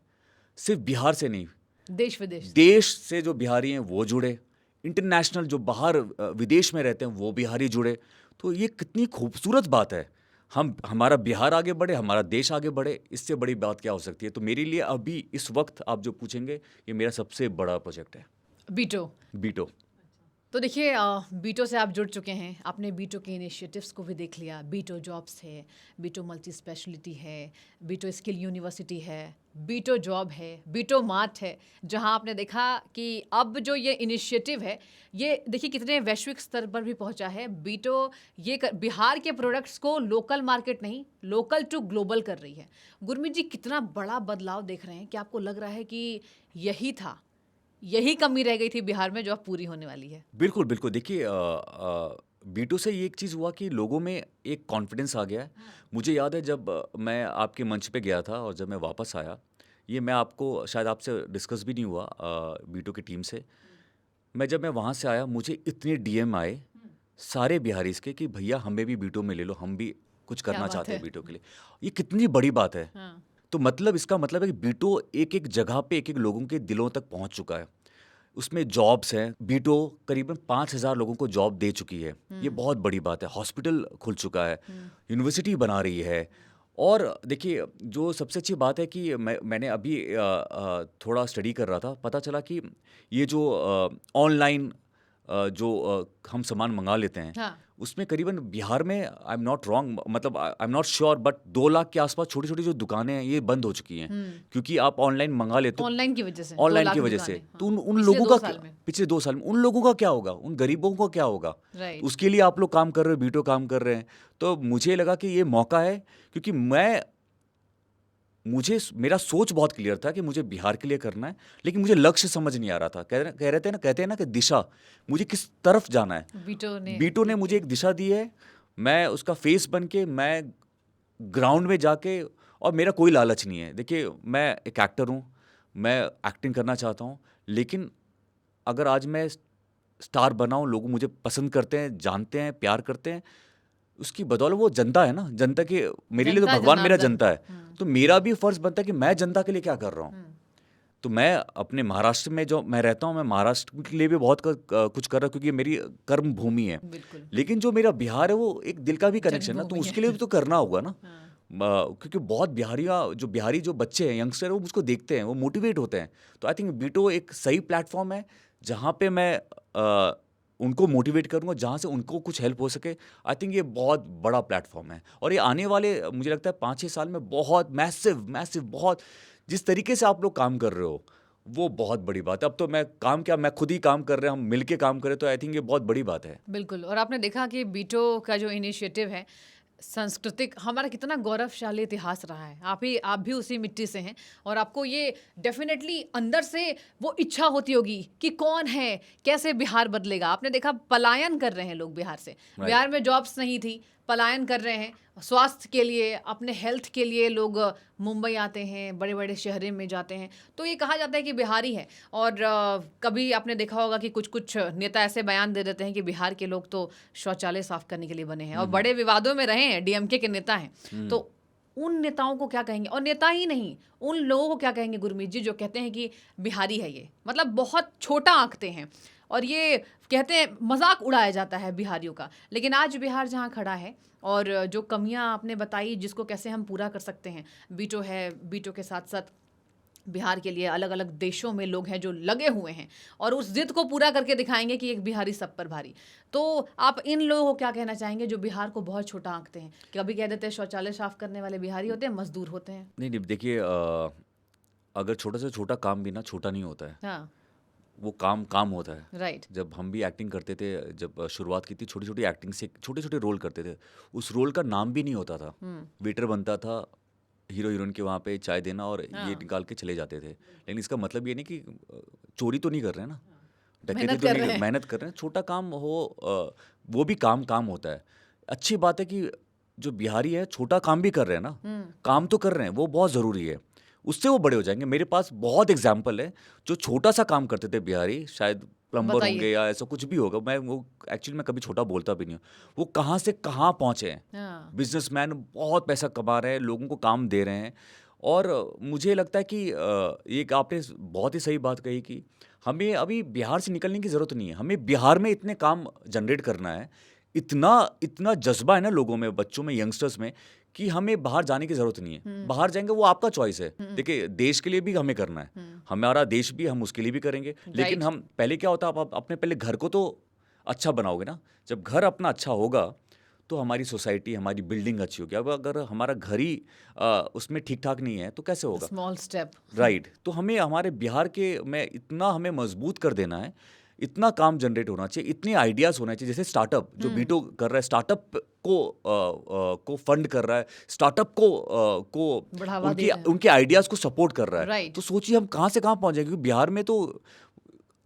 सिर्फ बिहार से नहीं, देश से जो बिहारी हैं वो जुड़े, इंटरनेशनल जो बाहर विदेश में रहते हैं वो बिहारी जुड़े। तो ये कितनी खूबसूरत बात है। हमारा बिहार आगे बढ़े, हमारा देश आगे बढ़े, इससे बड़ी बात क्या हो सकती है। तो मेरे लिए अभी इस वक्त आप जो पूछेंगे, ये मेरा सबसे बड़ा प्रोजेक्ट है, बीटो। तो देखिए, बीटो से आप जुड़ चुके हैं, आपने बीटो के इनिशिएटिव्स को भी देख लिया। बीटो जॉब्स है, बीटो मल्टी स्पेशलिटी है, बीटो स्किल यूनिवर्सिटी है, बीटो जॉब है, बीटो मार्ट है, जहां आपने देखा कि अब जो ये इनिशिएटिव है, ये देखिए कितने वैश्विक स्तर पर भी पहुंचा है। बीटो बिहार के प्रोडक्ट्स को लोकल मार्केट नहीं, लोकल टू ग्लोबल कर रही है। गुरमीत जी, कितना बड़ा बदलाव देख रहे हैं? क्या आपको लग रहा है कि यही कमी रह गई थी बिहार में जो अब पूरी होने वाली है? बिल्कुल बिल्कुल। देखिए, बीटो से ये एक चीज़ हुआ कि लोगों में एक कॉन्फिडेंस आ गया है। मुझे याद है जब मैं आपके मंच पे गया था और जब मैं वापस आया, ये मैं आपको शायद आपसे डिस्कस भी नहीं हुआ बीटो की टीम से। जब मैं वहाँ से आया, मुझे इतने डीएम आए सारे बिहारीज के कि भैया हमें भी बीटो में ले लो, हम भी कुछ करना चाहते हैं बीटो के लिए। ये कितनी बड़ी बात है। तो मतलब इसका मतलब है कि बीटो एक एक जगह पे एक एक लोगों के दिलों तक पहुंच चुका है। उसमें जॉब्स हैं, बीटो करीबन 5,000 लोगों को जॉब दे चुकी है। ये बहुत बड़ी बात है। हॉस्पिटल खुल चुका है, यूनिवर्सिटी बना रही है। और देखिए, जो सबसे अच्छी बात है कि मैंने अभी थोड़ा स्टडी कर रहा था, पता चला कि ये जो ऑनलाइन हम सामान मंगा लेते हैं, हाँ। उसमें करीबन बिहार में, आई एम नॉट रॉन्ग, मतलब I am not sure, but 2 lakh के आसपास छोटी छोटी जो दुकानें हैं ये बंद हो चुकी हैं, क्योंकि आप ऑनलाइन मंगा लेते हो। ऑनलाइन की वजह से, ऑनलाइन की वजह से। तो उन लोगों का पिछले 2 साल में उन लोगों का क्या होगा, उन गरीबों का क्या होगा? उसके लिए आप लोग काम कर रहे हो, बीटो काम कर रहे हैं। तो मुझे लगा कि ये मौका है, क्योंकि मेरा सोच बहुत क्लियर था कि मुझे बिहार के लिए करना है, लेकिन मुझे लक्ष्य समझ नहीं आ रहा था। कहते हैं ना कि दिशा, मुझे किस तरफ जाना है। बीटो ने मुझे एक दिशा दी है। मैं उसका फेस बन के, मैं ग्राउंड में जाके, और मेरा कोई लालच नहीं है। देखिए, मैं एक एक्टर हूँ, मैं एक्टिंग करना चाहता हूँ, लेकिन अगर आज मैं स्टार बनाऊँ, लोग मुझे पसंद करते हैं, जानते हैं, प्यार करते हैं, उसकी बदौलत वो जनता है ना। जनता के, मेरे लिए तो भगवान मेरा जनता है। तो मेरा भी फर्ज बनता है कि मैं जनता के लिए क्या कर रहा हूँ। तो मैं अपने महाराष्ट्र में जो मैं रहता हूँ, मैं महाराष्ट्र के लिए भी बहुत कुछ कर रहा हूँ, क्योंकि मेरी कर्म भूमि है। लेकिन जो मेरा बिहार है वो एक दिल का भी कनेक्शन है, तो उसके लिए भी तो करना होगा ना। क्योंकि बहुत बिहारी जो बच्चे हैं, यंगस्टर, वो मुझको देखते हैं, वो मोटिवेट होते हैं। तो आई थिंक बीटो एक सही प्लेटफॉर्म है जहाँ पे मैं उनको मोटिवेट करूँगा, जहाँ से उनको कुछ हेल्प हो सके। आई थिंक ये बहुत बड़ा प्लेटफॉर्म है और ये आने वाले मुझे लगता है 5-6 साल में बहुत मैसिव मैसिव बहुत जिस तरीके से आप लोग काम कर रहे हो वो बहुत बड़ी बात है। अब तो मैं खुद ही काम कर रहे हैं, हम मिलके काम कर रहे हैं, तो आई थिंक ये बहुत बड़ी बात है। बिल्कुल। और आपने देखा कि बीटो का जो इनिशिएटिव है, सांस्कृतिक हमारा कितना गौरवशाली इतिहास रहा है। आप भी उसी मिट्टी से हैं और आपको ये डेफिनेटली अंदर से वो इच्छा होती होगी कि कौन है, कैसे बिहार बदलेगा। आपने देखा पलायन कर रहे हैं लोग बिहार से। बिहार में जॉब्स नहीं थी, पलायन कर रहे हैं स्वास्थ्य के लिए, अपने हेल्थ के लिए लोग मुंबई आते हैं, बड़े बड़े शहरों में जाते हैं। तो ये कहा जाता है कि बिहारी है। और कभी आपने देखा होगा कि कुछ कुछ नेता ऐसे बयान दे देते हैं कि बिहार के लोग तो शौचालय साफ करने के लिए बने हैं और बड़े विवादों में रहे हैं, डीएमके के नेता हैं। तो उन नेताओं को क्या कहेंगे, और नेता ही नहीं उन लोगों को क्या कहेंगे गुरमीत जी, जो कहते हैं कि बिहारी है ये, मतलब बहुत छोटा आंकते हैं और ये कहते हैं मजाक उड़ाया जाता है बिहारियों का। लेकिन आज बिहार जहाँ खड़ा है और जो कमियां आपने बताई जिसको कैसे हम पूरा कर सकते हैं, बीटो है, बीटो के साथ साथ बिहार के लिए अलग अलग देशों में लोग हैं जो लगे हुए हैं और उस जिद को पूरा करके दिखाएंगे कि एक बिहारी सब पर भारी। तो आप इन लोगों को क्या कहना चाहेंगे जो बिहार को बहुत छोटा आंकते हैं? कभी कह देते हैं शौचालय साफ करने वाले बिहारी होते हैं, मजदूर होते हैं। नहीं नहीं, देखिए अगर छोटा से छोटा काम भी ना छोटा नहीं होता है। हाँ, वो काम काम होता है। राइट। जब हम भी एक्टिंग करते थे, जब शुरुआत की थी, छोटी छोटी एक्टिंग से छोटे छोटे रोल करते थे, उस रोल का नाम भी नहीं होता था। वेटर बनता था, हीरो हीरोइन के वहाँ पे चाय देना और ये निकाल के चले जाते थे। लेकिन इसका मतलब ये नहीं कि चोरी तो नहीं कर रहे हैं ना, डकैती मेहनत तो कर नहीं रहे हैं। मेहनत कर रहे हैं। छोटा काम हो वो भी काम काम होता है। अच्छी बात है कि जो बिहारी है छोटा काम भी कर रहे हैं ना, काम तो कर रहे हैं, वो बहुत ज़रूरी है। उससे वो बड़े हो जाएंगे। मेरे पास बहुत एग्जाम्पल है जो छोटा सा काम करते थे बिहारी, शायद प्लम्बर बताइए। होंगे या ऐसा कुछ भी होगा। मैं वो एक्चुअली मैं कभी छोटा बोलता भी नहीं हूँ। वो कहाँ से कहाँ पहुँचे हैं, हाँ, बिजनेसमैन बहुत पैसा कमा रहे हैं, लोगों को काम दे रहे हैं। और मुझे लगता है कि ये आपने बहुत ही सही बात कही कि हमें अभी बिहार से निकलने की ज़रूरत नहीं है। हमें बिहार में इतने काम जनरेट करना है, इतना इतना जज्बा है ना लोगों में, बच्चों में, यंगस्टर्स में, कि हमें बाहर जाने की ज़रूरत नहीं है। बाहर जाएंगे वो आपका चॉइस है। देखिए देश के लिए भी हमें करना है, हमारा देश भी, हम उसके लिए भी करेंगे। लेकिन Right. हम पहले क्या होता है, आप अपने पहले घर को तो अच्छा बनाओगे ना। जब घर अपना अच्छा होगा तो हमारी सोसाइटी, हमारी बिल्डिंग अच्छी होगी। अब अगर हमारा घर ही उसमें ठीक ठाक नहीं है तो कैसे होगा? Small step. राइट। तो हमें हमारे बिहार के में इतना हमें मजबूत कर देना है, इतना काम जनरेट होना चाहिए, इतने आइडियाज़ होना चाहिए। जैसे स्टार्टअप जो बीटो कर रहा है, स्टार्टअप को फंड कर रहा है, स्टार्टअप को बढ़ावा दे रहे हैं। उनके आइडियाज़ को सपोर्ट कर रहा है। Right. तो सोचिए हम कहाँ से कहाँ पहुँच जाएंगे, क्योंकि बिहार में तो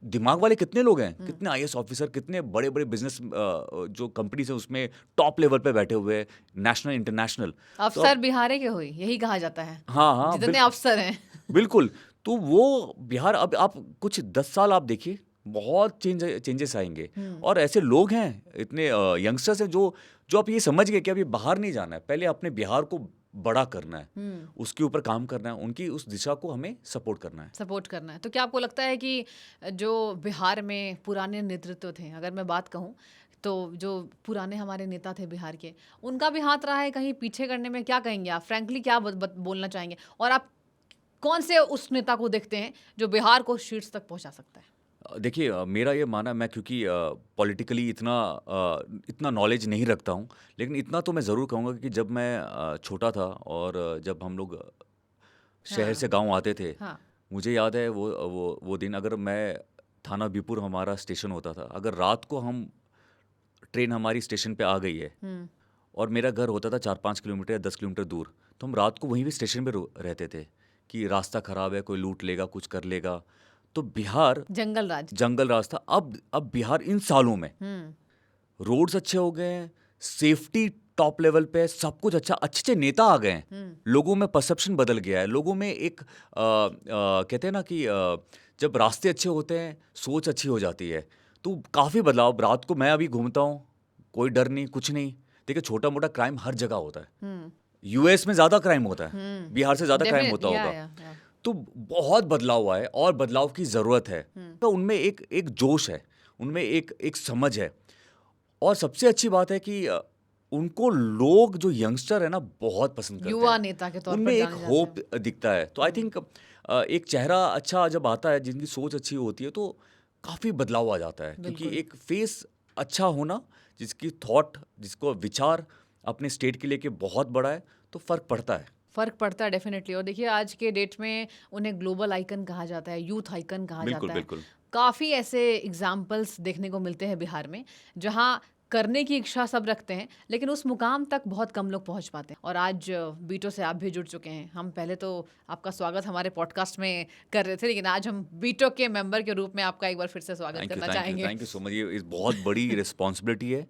दिमाग वाले कितने लोग हैं, कितने आईएएस ऑफिसर, कितने बड़े बड़े बिजनेस जो कंपनीज है उसमें टॉप लेवल पे बैठे हुए हैं, नेशनल इंटरनेशनल। अफसर बिहारे के हुई, यही कहा जाता है। हाँ हाँ, जितने अफसर हैं। बिल्कुल। तो वो बिहार, अब आप कुछ 10 साल आप देखिए, बहुत चेंजेस आएंगे। और ऐसे लोग हैं, इतने यंगस्टर्स हैं जो जो आप ये समझ गए कि अभी बाहर नहीं जाना है, पहले अपने बिहार को बड़ा करना है, उसके ऊपर काम करना है, उनकी उस दिशा को हमें सपोर्ट करना है। सपोर्ट करना है। तो क्या आपको लगता है कि जो बिहार में पुराने नेतृत्व थे, अगर मैं बात कहूँ तो जो पुराने हमारे नेता थे बिहार के, उनका भी हाथ रहा है कहीं पीछे करने में? क्या कहेंगे आप, फ्रैंकली क्या बोलना चाहेंगे? और आप कौन से उस नेता को देखते हैं जो बिहार को शीर्ष तक पहुंचा सकता है? देखिए मेरा ये मानना, मैं क्योंकि पॉलिटिकली इतना नॉलेज नहीं रखता हूँ, लेकिन इतना तो मैं ज़रूर कहूँगा कि जब मैं छोटा था और जब हम लोग शहर से हाँ, गांव आते थे, हाँ, मुझे याद है वो दिन, अगर मैं थाना बीपुर हमारा स्टेशन होता था, अगर रात को हम ट्रेन हमारी स्टेशन पे आ गई है और मेरा घर होता था 4-5 किलोमीटर या 10 किलोमीटर दूर, तो हम रात को वहीं भी स्टेशन पे रहते थे कि रास्ता ख़राब है, कोई लूट लेगा, कुछ कर लेगा। तो बिहार जंगल राज। जंगल रास्ता, अब बिहार इन सालों में रोड्स अच्छे हो गए हैं, सेफ्टी टॉप लेवल पे है, सब कुछ अच्छा, अच्छे अच्छे नेता आ गए हैं, लोगों में परसेप्शन बदल गया है, लोगों में एक कहते हैं ना कि जब रास्ते अच्छे होते हैं सोच अच्छी हो जाती है। तो काफ़ी बदलाव, रात को मैं अभी घूमता हूँ, कोई डर नहीं, कुछ नहीं। देखिए छोटा मोटा क्राइम हर जगह होता है, यूएस में ज़्यादा क्राइम होता है, बिहार से ज़्यादा क्राइम होता होगा। तो बहुत बदलाव हुआ है और बदलाव की ज़रूरत है। तो उनमें एक जोश है, उनमें एक समझ है। और सबसे अच्छी बात है कि उनको लोग, जो यंगस्टर है ना, बहुत पसंद करते हैं, युवा नेता के तौर पर उनमें एक जाने जाते होप दिखता है। तो आई थिंक एक चेहरा अच्छा जब आता है, जिनकी सोच अच्छी होती है, तो काफ़ी बदलाव आ जाता है, क्योंकि बिल्कुल। एक फेस अच्छा होना, जिसकी थॉट, जिसको विचार अपने स्टेट के लिए के बहुत बड़ा है, तो फ़र्क पड़ता है। फ़र्क पड़ता है डेफिनेटली। और देखिए आज के डेट में उन्हें ग्लोबल आइकन कहा जाता है, यूथ आइकन कहा बिल्कुल, जाता है। बिल्कुल। काफ़ी ऐसे एग्जाम्पल्स देखने को मिलते हैं बिहार में, जहाँ करने की इच्छा सब रखते हैं, लेकिन उस मुकाम तक बहुत कम लोग पहुंच पाते हैं। और आज बीटो से आप भी जुड़ चुके हैं। हम पहले तो आपका स्वागत हमारे पॉडकास्ट में कर रहे थे, लेकिन आज हम बीटो के मेंबर के रूप में आपका एक बार फिर से स्वागत थैंक यू, करना थैंक यू, चाहेंगे। Thank you so much. ये इस बहुत बड़ी रिस्पॉन्सिबिलिटी है,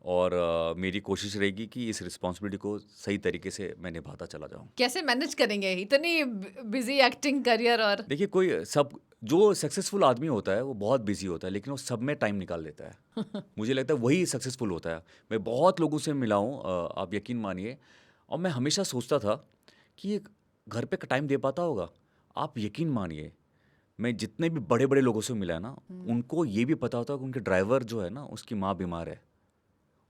और मेरी कोशिश रहेगी कि इस रिस्पॉन्सिबिलिटी को सही तरीके से मैं निभाता चला जाऊँ। कैसे मैनेज करेंगे इतनी बिजी एक्टिंग करियर? और देखिए, कोई सब जो सक्सेसफुल आदमी होता है वो बहुत बिजी होता है, लेकिन वो सब में टाइम निकाल लेता है। मुझे लगता है वही सक्सेसफुल होता है। मैं बहुत लोगों से मिला हूँ, आप यकीन मानिए, और मैं हमेशा सोचता था कि ये घर पे टाइम दे पाता होगा। आप यकीन मानिए, मैं जितने भी बड़े बड़े लोगों से मिला है ना, उनको ये भी पता होता है कि उनके ड्राइवर जो है ना, उसकी माँ बीमार है,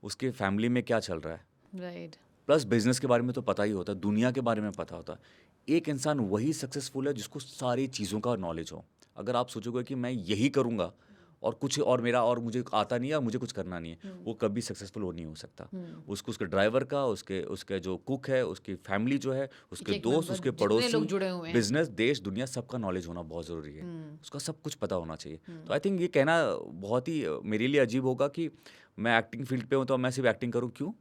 उसके फैमिली में क्या चल रहा है। राइट। प्लस बिजनेस के बारे में तो पता ही होता है, दुनिया के बारे में पता होता है। एक इंसान वही सक्सेसफुल है जिसको सारी चीज़ों का नॉलेज हो। अगर आप सोचोगे कि मैं यही करूँगा और कुछ और मेरा और मुझे आता नहीं है और मुझे कुछ करना नहीं है, वो कभी सक्सेसफुल हो नहीं हो सकता। उसको उसके ड्राइवर का, उसके जो कुक है, उसकी फैमिली जो है, उसके एक दोस्त, member, उसके जितने पड़ोसी, लोग जुड़े हुए हैं। बिजनेस, देश, दुनिया, सबका नॉलेज होना बहुत ज़रूरी है। उसका सब कुछ पता होना चाहिए। तो आई थिंक ये कहना बहुत ही मेरे लिए अजीब होगा कि मैं एक्टिंग फील्ड पे हूँ तो मैं सिर्फ एक्टिंग करूँ। क्यों?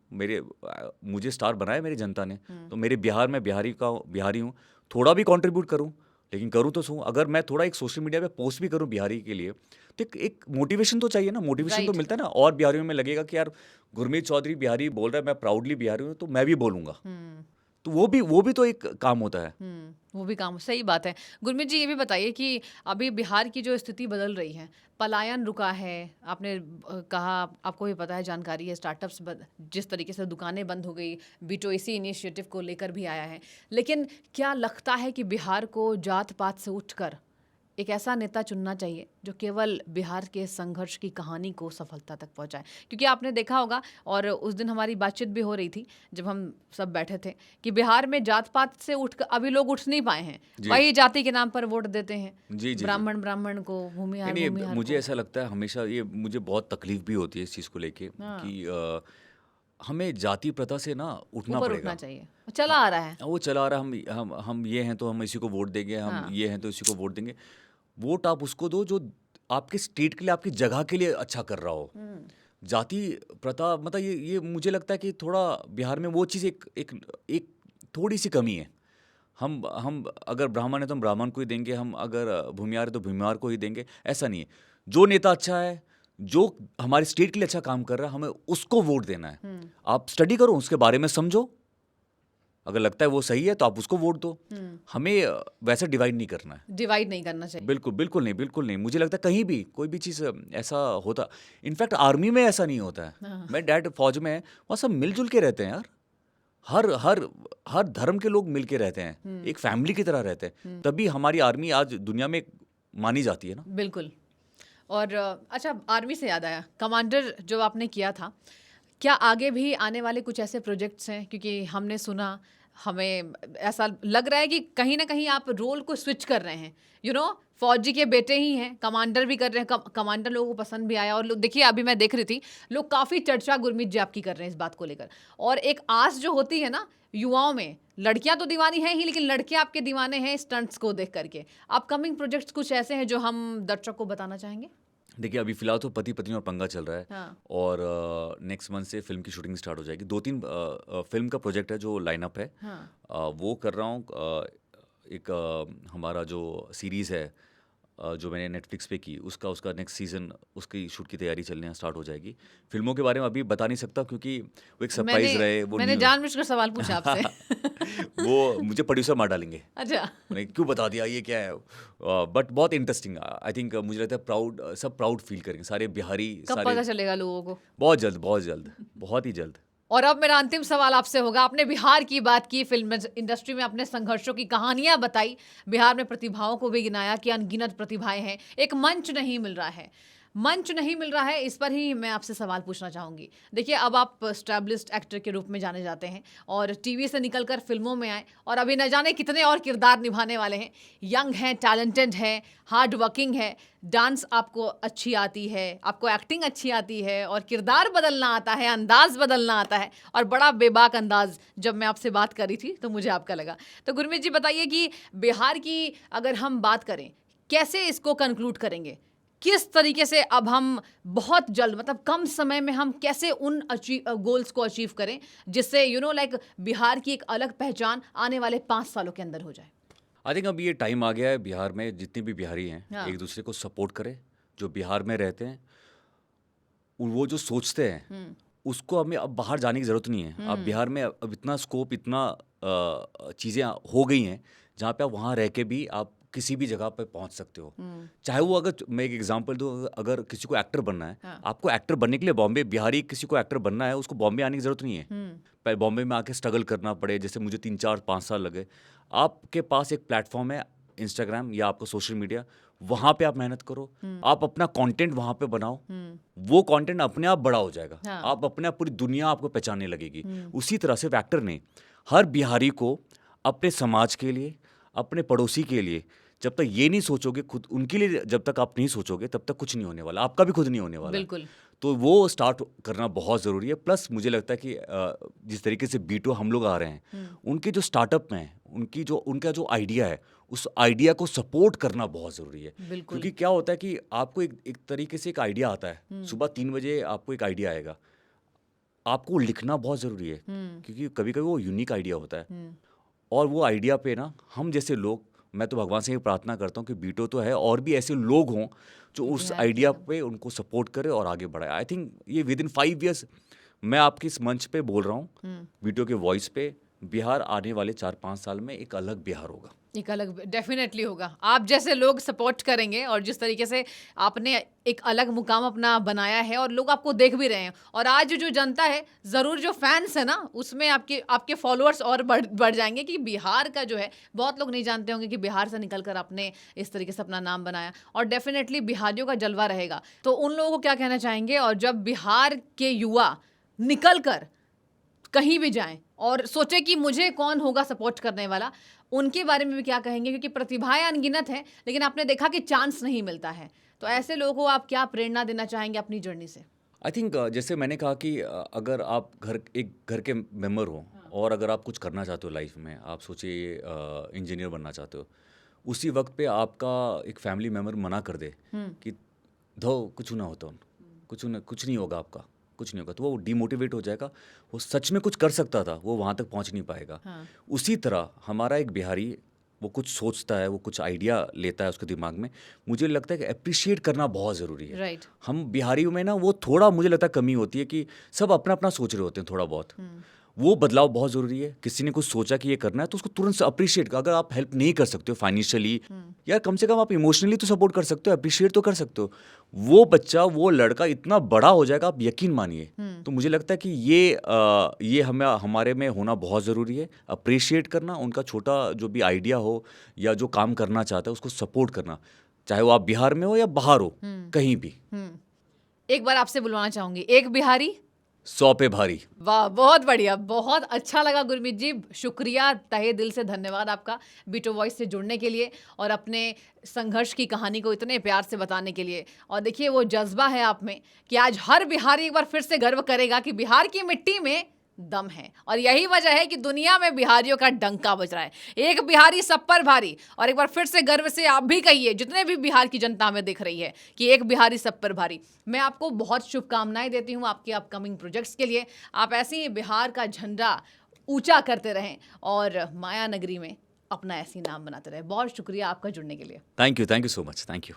मुझे स्टार बनाया मेरी जनता ने, तो मेरे बिहार में बिहारी हूँ, थोड़ा भी कंट्रीब्यूट करूँ, लेकिन करूँ तो सो। अगर मैं थोड़ा एक सोशल मीडिया पे पोस्ट भी करूँ बिहारी के लिए, तो एक मोटिवेशन तो चाहिए ना, मोटिवेशन तो Right. मिलता है ना। और बिहारियों में लगेगा कि यार गुरमीत चौधरी बिहारी बोल रहा है, मैं प्राउडली बिहारी हूँ, तो मैं भी बोलूँगा। तो वो भी तो एक काम होता है। वो भी काम सही बात है। गुरमीत जी, ये भी बताइए कि अभी बिहार की जो स्थिति बदल रही है, पलायन रुका है, आपने कहा, आपको भी पता है, जानकारी है, स्टार्टअप्स जिस तरीके से दुकानें बंद हो गई, बीटो इसी इनिशिएटिव को लेकर भी आया है। लेकिन क्या लगता है कि बिहार को जात पात से उठकर एक ऐसा नेता चुनना चाहिए जो केवल बिहार के संघर्ष की कहानी को सफलता तक पहुंचाए? क्योंकि आपने देखा होगा, और उस दिन हमारी बातचीत भी हो रही थी जब हम सब बैठे थे, कि बिहार में जात पात से उठ अभी लोग उठ नहीं पाए हैं। जी। वही जाति के नाम पर वोट देते हैं, जी, जी, जी। ब्राह्मण को, भूमिहार नहीं, भूमिहार मुझे को। ऐसा लगता है हमेशा, ये मुझे बहुत तकलीफ भी होती है इस चीज़ को लेके हाँ। कि हमें जाति प्रथा से ना उठना ऊपर पड़ेगा। उठना चाहिए, चला आ रहा है। वो चला आ रहा है, हम ये हैं तो हम इसी को वोट देंगे, हम हाँ। ये हैं तो इसी को वोट देंगे। वोट आप उसको दो जो आपके स्टेट के लिए, आपकी जगह के लिए अच्छा कर रहा हो। जाति प्रथा, मतलब ये मुझे लगता है कि थोड़ा बिहार में वो चीज़ एक थोड़ी सी कमी है। हम अगर ब्राह्मण है तो हम ब्राह्मण को ही देंगे, हम अगर भूमिहार है तो भूमिहार को ही देंगे, ऐसा नहीं है। जो नेता अच्छा है, जो हमारे स्टेट के लिए अच्छा काम कर रहा है, हमें उसको वोट देना है। आप स्टडी करो, उसके बारे में समझो, अगर लगता है वो सही है तो आप उसको वोट दो। हमें वैसे डिवाइड नहीं करना है। डिवाइड नहीं करना चाहिए। बिल्कुल, बिल्कुल नहीं, बिल्कुल नहीं। मुझे लगता है कहीं भी कोई भी चीज़ ऐसा होता, इनफैक्ट आर्मी में ऐसा नहीं होता है। मैं डैड फौज में है, वहाँ सब मिलजुल के रहते हैं यार। हर धर्म के लोग मिल के रहते हैं, एक फैमिली की तरह रहते हैं। तभी हमारी आर्मी आज दुनिया में मानी जाती है ना। बिल्कुल। और अच्छा, आर्मी से याद आया, कमांडर जो आपने किया था, क्या आगे भी आने वाले कुछ ऐसे प्रोजेक्ट्स हैं? क्योंकि हमने सुना, हमें ऐसा लग रहा है कि कहीं ना कहीं आप रोल को स्विच कर रहे हैं। फौजी के बेटे ही हैं, कमांडर भी कर रहे हैं। कमांडर लोगों को पसंद भी आया, और देखिए अभी मैं देख रही थी, लोग काफ़ी चर्चा गुरमीत जी आपकी कर रहे हैं इस बात को लेकर। और एक आस जो होती है ना युवाओं में, लड़कियां तो दीवानी हैं ही, लेकिन लड़के आपके दीवाने हैं स्टंट्स को देख करके। अपकमिंग प्रोजेक्ट्स कुछ ऐसे हैं जो हम दर्शक को बताना चाहेंगे? देखिए, अभी फिलहाल तो पति पत्नी और पंगा चल रहा है। हाँ। और नेक्स्ट मंथ से फिल्म की शूटिंग स्टार्ट हो जाएगी। 2-3 फिल्म का प्रोजेक्ट है जो लाइनअप है। हाँ। वो कर रहा हूँ। एक हमारा जो सीरीज़ है जो मैंने नेटफ्लिक्स पे की, उसका नेक्स्ट सीज़न, उसकी शूट की तैयारी चलने स्टार्ट हो जाएगी। फिल्मों के बारे में अभी बता नहीं सकता क्योंकि वो एक सरप्राइज रहे। वो मैंने जानबूझकर सवाल पूछा आपसे। वो मुझे प्रोड्यूसर मार डालेंगे। अच्छा। उन्हें क्यों बता दिया, ये क्या है? बट बहुत इंटरेस्टिंग, आई थिंक। मुझे लगता है सब प्राउड फील करेंगे सारे बिहारी। कब पता चलेगा लोगों को? बहुत जल्द, बहुत ही जल्द। और अब मेरा अंतिम सवाल आपसे होगा, आपने बिहार की बात की, फिल्म इंडस्ट्री में अपने संघर्षों की कहानियां बताई, बिहार में प्रतिभाओं को भी गिनाया कि अनगिनत प्रतिभाएं हैं, एक मंच नहीं मिल रहा है। मंच नहीं मिल रहा है, इस पर ही मैं आपसे सवाल पूछना चाहूँगी। देखिए, अब आप एस्टैब्लिश्ड एक्टर के रूप में जाने जाते हैं और टीवी से निकलकर फिल्मों में आए और अभी न जाने कितने और किरदार निभाने वाले हैं। यंग हैं, टैलेंटेड है, हार्ड वर्किंग है, डांस आपको अच्छी आती है, आपको एक्टिंग अच्छी आती है और किरदार बदलना आता है, अंदाज बदलना आता है और बड़ा बेबाक अंदाज जब मैं आपसे बात करी थी तो मुझे आपका लगा। तो गुरमीत जी बताइए कि बिहार की अगर हम बात करें, कैसे इसको कंक्लूड करेंगे? किस तरीके से अब हम बहुत जल्द, मतलब कम समय में हम कैसे उन गोल्स को अचीव करें जिससे लाइक बिहार की एक अलग पहचान आने वाले 5 सालों के अंदर हो जाए? आई थिंक अब ये टाइम आ गया है, बिहार में जितने भी बिहारी हैं हाँ। एक दूसरे को सपोर्ट करें। जो बिहार में रहते हैं वो जो सोचते हैं उसको हमें अब बाहर जाने की ज़रूरत नहीं है। अब बिहार में अब इतना स्कोप, इतना चीज़ें हो गई हैं जहाँ पे आप वहाँ रह के भी आप किसी भी जगह पे पहुँच सकते हो। चाहे वो, अगर मैं एक एग्जांपल दूँ, अगर किसी को एक्टर बनना है, हाँ। आपको एक्टर बनने के लिए बॉम्बे, बिहारी किसी को एक्टर बनना है उसको बॉम्बे आने की ज़रूरत नहीं है। पहले बॉम्बे में आके स्ट्रगल करना पड़े, जैसे मुझे 3-4-5 साल लगे। आपके पास एक प्लेटफॉर्म है, इंस्टाग्राम या आपका सोशल मीडिया, वहाँ पे आप मेहनत करो, आप अपना कंटेंट वहाँ पे बनाओ, वो कंटेंट अपने आप बड़ा हो जाएगा। हाँ। आप अपने आप, पूरी दुनिया आपको पहचानने लगेगी। उसी तरह सिर्फ एक्टर नहीं, हर बिहारी को अपने समाज के लिए, अपने पड़ोसी के लिए, जब तक ये नहीं सोचोगे खुद उनके लिए, जब तक आप नहीं सोचोगे तब तक कुछ नहीं होने वाला, आपका भी खुद नहीं होने वाला। बिल्कुल। तो वो स्टार्ट करना बहुत ज़रूरी है। प्लस मुझे लगता है कि जिस तरीके से बीटो हम लोग आ रहे हैं, उनके जो स्टार्टअप में उनका जो आइडिया है, उस आइडिया को सपोर्ट करना बहुत ज़रूरी है। बिल्कुल। क्योंकि क्या होता है कि आपको एक तरीके से एक आइडिया आता है, सुबह 3 बजे आपको एक आइडिया आएगा, आपको लिखना बहुत ज़रूरी है क्योंकि कभी कभी वो यूनिक आइडिया होता है। और वो आइडिया पे ना हम जैसे लोग, मैं तो भगवान से ये प्रार्थना करता हूँ कि बीटो तो है और भी ऐसे लोग हों जो उस आइडिया पे उनको सपोर्ट करे और आगे बढ़ाए। आई थिंक ये विद इन 5 ईयर्स, मैं आपकी इस मंच पे बोल रहा हूँ, बीटो के वॉइस पे, बिहार आने वाले 4-5 साल में एक अलग बिहार होगा। एक अलग डेफिनेटली होगा, आप जैसे लोग सपोर्ट करेंगे और जिस तरीके से आपने एक अलग मुकाम अपना बनाया है और लोग आपको देख भी रहे हैं। और आज जो जनता है, ज़रूर जो फैंस है ना, उसमें आपके फॉलोअर्स और बढ़ जाएंगे कि बिहार का जो है, बहुत लोग नहीं जानते होंगे कि बिहार से निकलकर आपने इस तरीके से अपना नाम बनाया और डेफिनेटली बिहारियों का जलवा रहेगा। तो उन लोगों को क्या कहना चाहेंगे? और जब बिहार के युवा निकल कर कहीं भी जाएं और सोचे कि मुझे कौन होगा सपोर्ट करने वाला, उनके बारे में भी क्या कहेंगे? क्योंकि प्रतिभाएं अनगिनत हैं, लेकिन आपने देखा कि चांस नहीं मिलता है। तो ऐसे लोगों को आप क्या प्रेरणा देना चाहेंगे अपनी जर्नी से? आई थिंक जैसे मैंने कहा कि अगर आप एक घर के मेंबर हो और अगर आप कुछ करना चाहते हो लाइफ में, आप सोचिए इंजीनियर बनना चाहते हो, उसी वक्त पे आपका एक फैमिली मेंबर मना कर दे कि धो कुछ ना होता, कुछ नहीं होगा, आपका कुछ नहीं होगा, तो वो डिमोटिवेट हो जाएगा। वो सच में कुछ कर सकता था, वो वहाँ तक पहुँच नहीं पाएगा। हाँ। उसी तरह हमारा एक बिहारी, वो कुछ सोचता है, वो कुछ आइडिया लेता है उसके दिमाग में, मुझे लगता है कि अप्रिशिएट करना बहुत ज़रूरी है। राइट। हम बिहारियों में ना वो थोड़ा, मुझे लगता है कमी होती है कि सब अपना अपना सोच रहे होते हैं थोड़ा बहुत। वो बदलाव बहुत ज़रूरी है। किसी ने कुछ सोचा कि ये करना है तो उसको तुरंत से अप्रिशिएट कर। अगर आप हेल्प नहीं कर सकते हो फाइनेंशियली, यार कम से कम आप इमोशनली तो सपोर्ट कर सकते हो, अप्रिशिएट तो कर सकते हो। वो बच्चा, वो लड़का इतना बड़ा हो जाएगा, आप यकीन मानिए। तो मुझे लगता है कि ये हमारे में होना बहुत ज़रूरी है। अप्रिशिएट करना, उनका छोटा जो भी आइडिया हो या जो काम करना चाहता है उसको सपोर्ट करना, चाहे वो आप बिहार में हो या बाहर हो, कहीं भी। एक बार आपसे बुलवाना चाहूंगी, एक बिहारी 100 पे भारी। वाह, बहुत बढ़िया, बहुत अच्छा लगा गुरमीत जी। शुक्रिया, तहे दिल से धन्यवाद आपका बीटो वॉइस से जुड़ने के लिए और अपने संघर्ष की कहानी को इतने प्यार से बताने के लिए। और देखिए, वो जज्बा है आप में कि आज हर बिहारी एक बार फिर से गर्व करेगा कि बिहार की मिट्टी में दम है। और यही वजह है कि दुनिया में बिहारियों का डंका बज रहा है। एक बिहारी सब पर भारी। और एक बार फिर से गर्व से आप भी कहिए, जितने भी बिहार की जनता हमें दिख रही है, कि एक बिहारी सब पर भारी। मैं आपको बहुत शुभकामनाएं देती हूँ आपके अपकमिंग प्रोजेक्ट्स के लिए। आप ऐसे ही बिहार का झंडा ऊंचा करते रहें और माया नगरी में अपना ऐसी नाम बनाते रहें। बहुत शुक्रिया आपका जुड़ने के लिए। Thank you so much. Thank you.